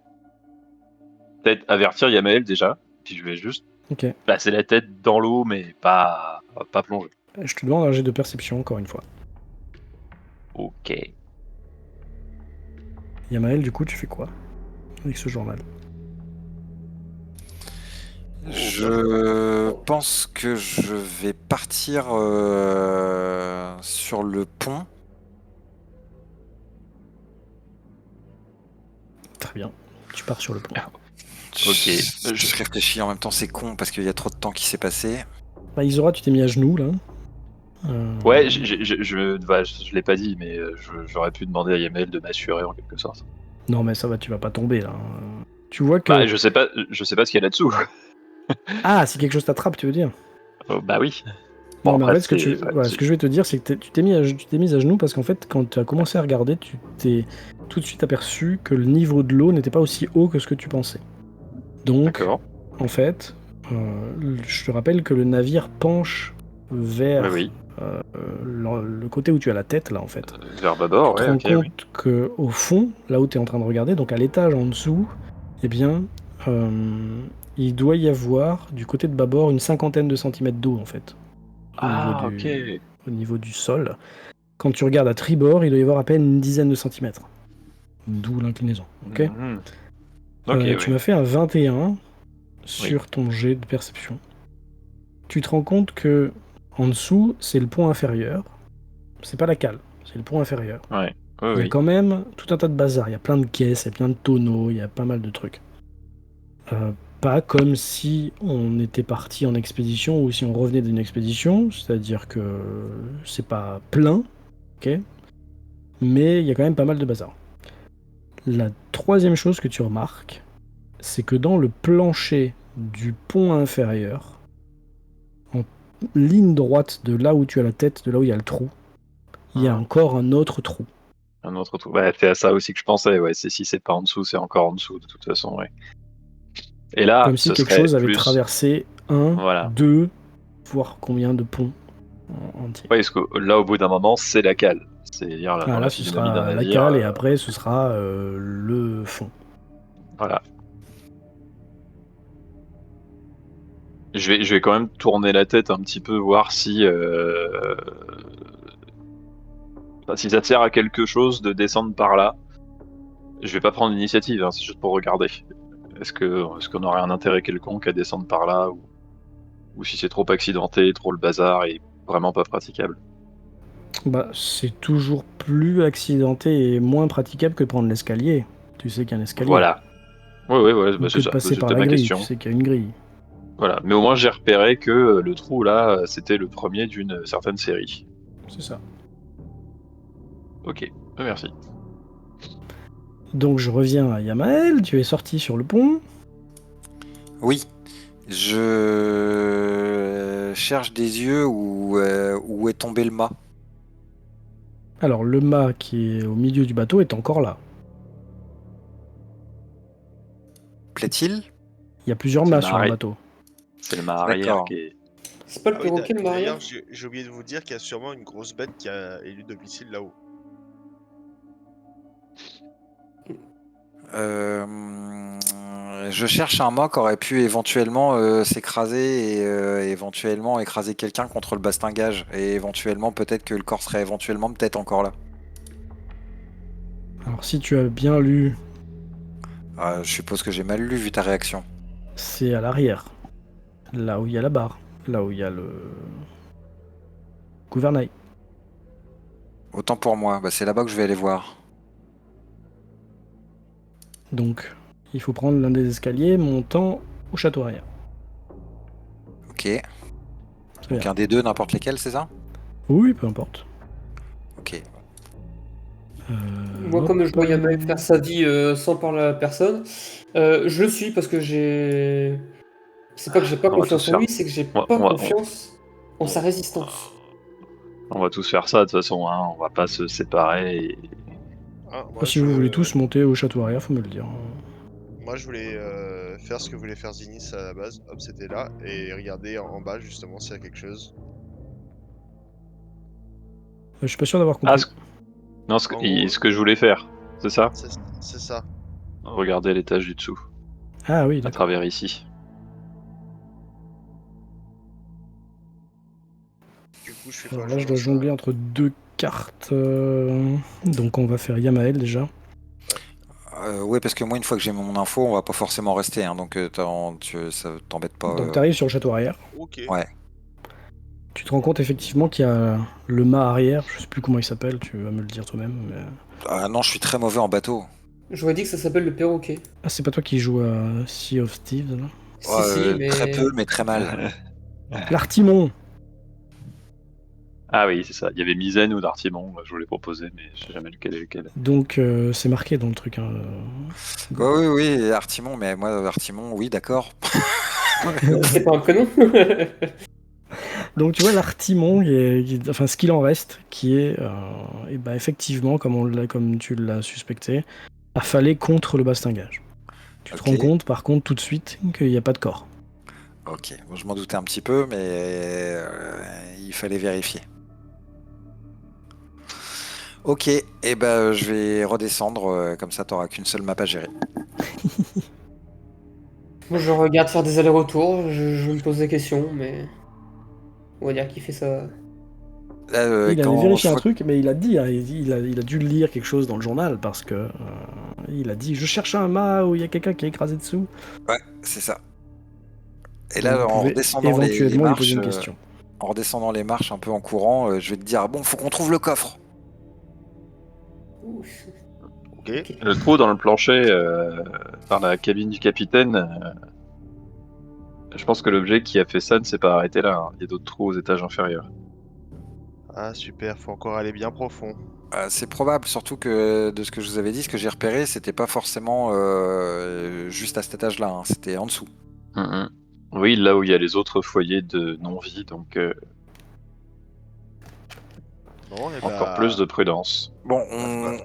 peut-être avertir Yamael déjà, puis je vais juste Ok. passer la tête dans l'eau, mais pas plonger. Je te demande un jet de perception encore une fois. Ok. Yamael, du coup, tu fais quoi avec ce journal? Je pense que je vais partir sur le pont. Très bien. Tu pars sur le pont. Ok. Je réfléchis en même temps, c'est con parce qu'il y a trop de temps qui s'est passé. Bah, Isora, tu t'es mis à genoux là. Ouais, je l'ai pas dit, mais j'aurais pu demander à Yamael de m'assurer en quelque sorte. Non, mais ça va, tu vas pas tomber là. Tu vois que. Bah, je sais pas ce qu'il y a là-dessous. Ah, si quelque chose t'attrape, tu veux dire? Bah oui. Bon, Non, mais en après, fait, ce que je vais te dire, c'est que tu t'es mis à genoux parce qu'en fait, quand tu as commencé à regarder, tu t'es tout de suite aperçu que le niveau de l'eau n'était pas aussi haut que ce que tu pensais. Donc, D'accord. en fait, je te rappelle que le navire penche vers Oui. le côté où tu as la tête, là, en fait. Vers bâbord, Tu te ouais, rends ok, oui. compte que au fond, là où tu es en train de regarder, donc à l'étage en dessous, eh bien, il doit y avoir, du côté de bâbord, une 50aine de centimètres d'eau, en fait. Ah, ok. Au niveau du sol. Quand tu regardes à tribord, il doit y avoir à peine une dizaine de centimètres. D'où l'inclinaison. Ok. Mhm. Ok, Tu oui. m'as fait un 21 Oui. sur ton jet de perception. Tu te rends compte que en dessous, c'est le pont inférieur. C'est pas la cale, c'est le pont inférieur. Ouais. Oui, Il y a oui. quand même tout un tas de bazar. Il y a plein de caisses, il y a plein de tonneaux, il y a pas mal de trucs. Pas comme si on était parti en expédition ou si on revenait d'une expédition, c'est-à-dire que c'est pas plein, ok, mais il y a quand même pas mal de bazar. La troisième chose que tu remarques, c'est que dans le plancher du pont inférieur, en ligne droite de là où tu as la tête, de là où il y a le trou, il y a Mhm. encore un autre trou. Un autre trou. Ouais, c'est à ça aussi que je pensais. Ouais, si c'est pas en dessous, c'est encore en dessous, de toute façon, ouais. Et là, Comme si ce quelque serait chose avait plus. traversé un, Voilà. deux, voire combien de ponts entiers. Ouais, parce que là, au bout d'un moment, c'est la cale. C'est-à-dire là, Ah, dans là, la ce physionomie d'un sera la navire. cale et après, ce sera le fond. Voilà. Je vais quand même tourner la tête un petit peu, voir si, enfin, si ça sert à quelque chose de descendre par là. Je vais pas prendre l'initiative, hein, c'est juste pour regarder. Est-ce qu'on aurait un intérêt quelconque à descendre par là, ou si c'est trop accidenté, trop le bazar et vraiment pas praticable. Bah, c'est toujours plus accidenté et moins praticable que de prendre l'escalier. Tu sais qu'il y a un escalier. Voilà. Ouais, Ou bah que c'est de ça. passer par C'était la ma grille. Tu question. sais qu'il y a une grille. Voilà. Mais au moins j'ai repéré que le trou là, c'était le premier d'une certaine série. C'est ça. Ok. Merci. Donc, je reviens à Yamael. Tu es sorti sur le pont. Oui, je cherche des yeux où est tombé le mât. Alors, le mât qui est au milieu du bateau est encore là. Plaît-il? Il y a plusieurs C'est le mâts sur un mari. bateau. C'est le mât arrière D'accord. qui est. C'est pas le Ah oui, perroquet le d'ailleurs, mariage? j'ai oublié de vous dire qu'il y a sûrement une grosse bête qui a élu domicile là-haut. Je cherche un mât qui aurait pu éventuellement s'écraser et éventuellement écraser quelqu'un contre le bastingage. Et éventuellement, peut-être que le corps serait éventuellement peut-être encore là. Alors, si tu as bien lu, Je suppose que j'ai mal lu vu ta réaction. c'est à l'arrière. Là où il y a la barre. Là où il y a le gouvernail. Autant pour moi, bah, c'est là-bas que je vais aller voir. Donc, il faut prendre l'un des escaliers montant au château arrière. Ok. Très Donc bien. un des deux, n'importe lesquels, c'est ça? Oui, peu importe. Ok. Moi, Hop, comme je vois Yamael faire sa vie sans parler à personne, je le suis parce que j'ai. C'est pas que j'ai pas On va tous confiance en faire. lui, c'est que j'ai On va, pas on va- confiance en sa résistance. on va tous faire ça de toute façon, hein. On va pas se séparer. Ah, si vous voulez tous monter au château arrière, faut me le dire. moi, je voulais faire ce que voulait faire Zinis à la base. Hop, c'était là. Et regarder en bas, justement, s'il y a quelque chose. Je suis pas sûr d'avoir Ah, compris. non, En gros, ce que je voulais faire, c'est ça? c'est ça. Regardez l'étage du dessous, Ah oui, à d'accord. travers ici. Du coup, je fais Alors quoi? là, je dois lance jongler entre deux cartes. Donc on va faire Yamael déjà. Ouais, parce que moi, une fois que j'ai mon info, on va pas forcément rester, hein, donc ça t'embête pas. Donc tu arrives sur le château arrière. Ok. Ouais. Tu te rends compte effectivement qu'il y a le mât arrière. Je sais plus comment il s'appelle, tu vas me le dire toi-même. Mais... Ah non, je suis très mauvais en bateau. J'aurais dit que ça s'appelle le perroquet. Ah, c'est pas toi qui joues à Sea of Thieves là? Si, mais. Très peu, mais très mal. L'Artimon. Ah oui, c'est ça. Il y avait Misaine ou d'Artimon, je voulais proposer, mais je sais jamais lequel est lequel. Donc c'est marqué dans le truc. Hein. Oui, oui, Artimon, mais moi, Artimon, oui, d'accord. C'est pas un prénom? Donc tu vois l'artimon, enfin ce qu'il en reste, qui est et bah, effectivement, comme tu l'as suspecté, affalé contre le bastingage. Tu te Ok. rends compte par contre tout de suite qu'il n'y a pas de corps. Ok, bon, je m'en doutais un petit peu, mais il fallait vérifier. Ok, et ben je vais redescendre, comme ça t'auras qu'une seule map à gérer. Moi, je regarde faire des allers-retours, je me pose des questions, mais on va dire qu'il fait ça. Là, Il avait quand je vérifié un vois truc, mais il a dit, hein, il a dû lire quelque chose dans le journal parce que il a dit je cherche un mât où il y a quelqu'un qui est écrasé dessous. ouais, c'est ça. Et Donc vous là, pouvez éventuellement lui poser une question. en redescendant les marches un peu en courant, je vais te dire, bon, faut qu'on trouve le coffre. Ouf. Ok. Ok. Le trou dans le plancher par la cabine du capitaine, je pense que l'objet qui a fait ça ne s'est pas arrêté là, hein. Il y a d'autres trous aux étages inférieurs. Ah super, faut encore aller bien profond. C'est probable, surtout que de ce que je vous avais dit, ce que j'ai repéré, c'était pas forcément juste à cet étage-là, hein, c'était en dessous. Mhm. Oui, là où il y a les autres foyers de non-vie, donc Bon, et encore plus de prudence. Bon, bah,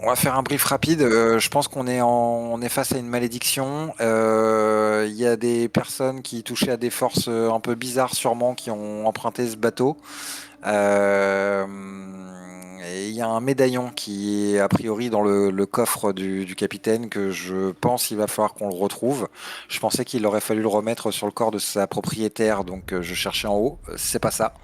on va faire un brief rapide. Je pense on est face à une malédiction. Il y a des personnes qui touchaient à des forces un peu bizarres, sûrement, qui ont emprunté ce bateau. Euh, et il y a un médaillon qui est a priori dans le coffre du capitaine que je pense il va falloir qu'on le retrouve. Je pensais qu'il aurait fallu le remettre sur le corps de sa propriétaire, donc je cherchais en haut. C'est pas ça.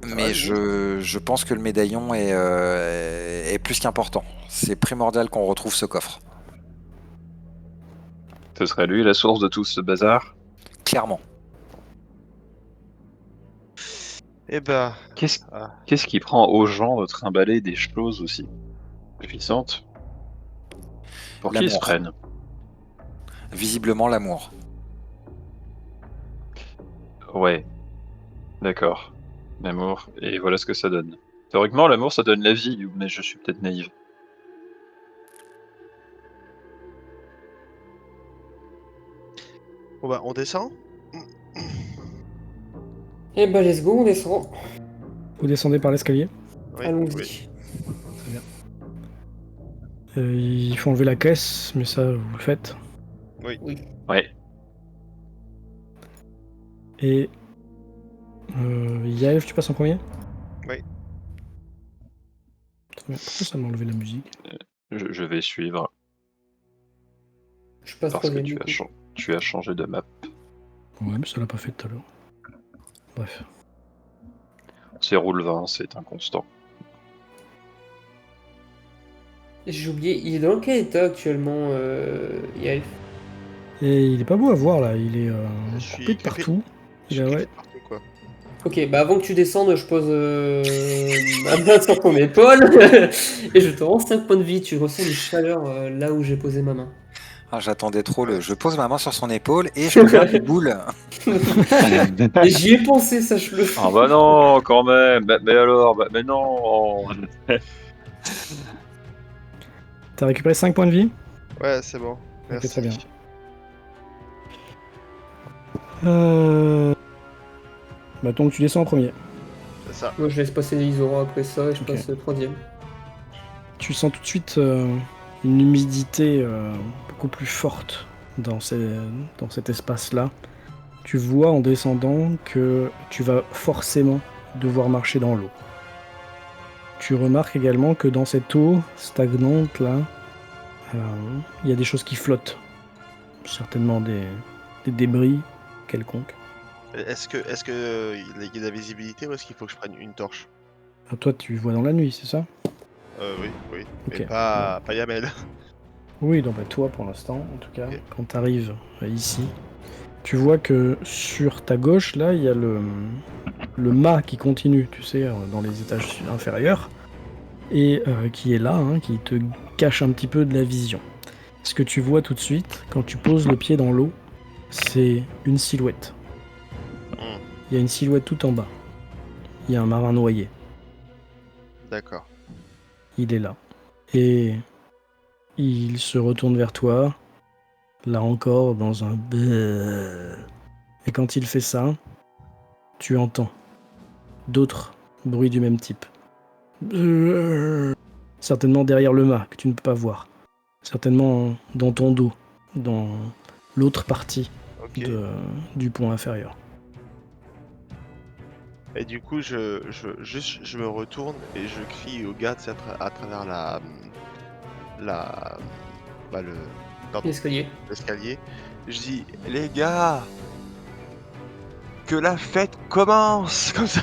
Mais vas-y. je pense que le médaillon est plus qu'important. C'est primordial qu'on retrouve ce coffre. Ce serait lui la source de tout ce bazar. Clairement. Et bah, Qu'est-ce ah, qu'est-ce qui prend aux gens de trimballer des choses aussi puissantes? Pour qui ils se L'amour. prennent? Visiblement l'amour. Ouais, d'accord. L'amour, et voilà ce que ça donne. Théoriquement, l'amour, ça donne la vie, mais je suis peut-être naïf. bon bah on descend. Eh ben, let's go, on descend. Vous descendez par l'escalier. Oui, Allons-y. oui. Très bien. Il faut enlever la caisse, mais ça vous le faites. Oui. Ouais, Et Yael, tu passes en premier. Oui. Très bien. Pourquoi ça m'a enlevé la musique? je vais suivre, Je passe parce que troisième du coup. tu as changé de map. Ouais, mais ça l'a pas fait tout à l'heure. Bref. C'est roule 20, c'est inconstant. J'ai oublié, il est dans quel état actuellement, Yael? Et il est pas beau à voir là, il est Je coupé suis de partout. Je Il suis a, grippé ouais. de partout quoi. Ok, bah avant que tu descendes, je pose ma main sur ton épaule et je te rends 5 points de vie. Tu ressens une chaleur là où j'ai posé ma main. Ah, j'attendais trop Ouais. je pose ma main sur son épaule et je peux faire des boules. Et j'y ai pensé, sache-le. Ah bah non, quand même. Mais alors, mais non. T'as récupéré 5 points de vie. Ouais, c'est bon. Ok, Merci. très bien. Euh... Bah donc tu descends en premier. C'est ça. Moi, je laisse passer Isora après ça et je Ok. passe troisième. Tu sens tout de suite une humidité beaucoup plus forte dans cet espace-là. Tu vois en descendant que tu vas forcément devoir marcher dans l'eau. Tu remarques également que dans cette eau stagnante là, il y a des choses qui flottent. Certainement des débris quelconques. Est-ce que il y a de la visibilité ou est-ce qu'il faut que je prenne une torche? Ah, toi tu vois dans la nuit, c'est ça? Oui, oui. Ok. Mais pas Yamel. Oui, donc bah, toi pour l'instant, en tout cas, Ok. quand tu arrives ici, tu vois que sur ta gauche, là, il y a le mât qui continue, tu sais, dans les étages inférieurs, et qui est là, hein, qui te cache un petit peu de la vision. Ce que tu vois tout de suite, quand tu poses le pied dans l'eau, c'est une silhouette. Hmm, Il y a une silhouette tout en bas. Il y a un marin noyé. D'accord. Il est là. Et il se retourne vers toi. là encore dans un bleu. Et quand il fait ça, tu entends d'autres bruits du même type. Certainement derrière le mât que tu ne peux pas voir. Certainement dans ton dos, dans l'autre partie Ok. du pont inférieur. Et du coup, je me retourne et je crie aux gars, tu sais, à travers la, pardon, L'escalier. l'escalier. Je dis, les gars, que la fête commence comme ça.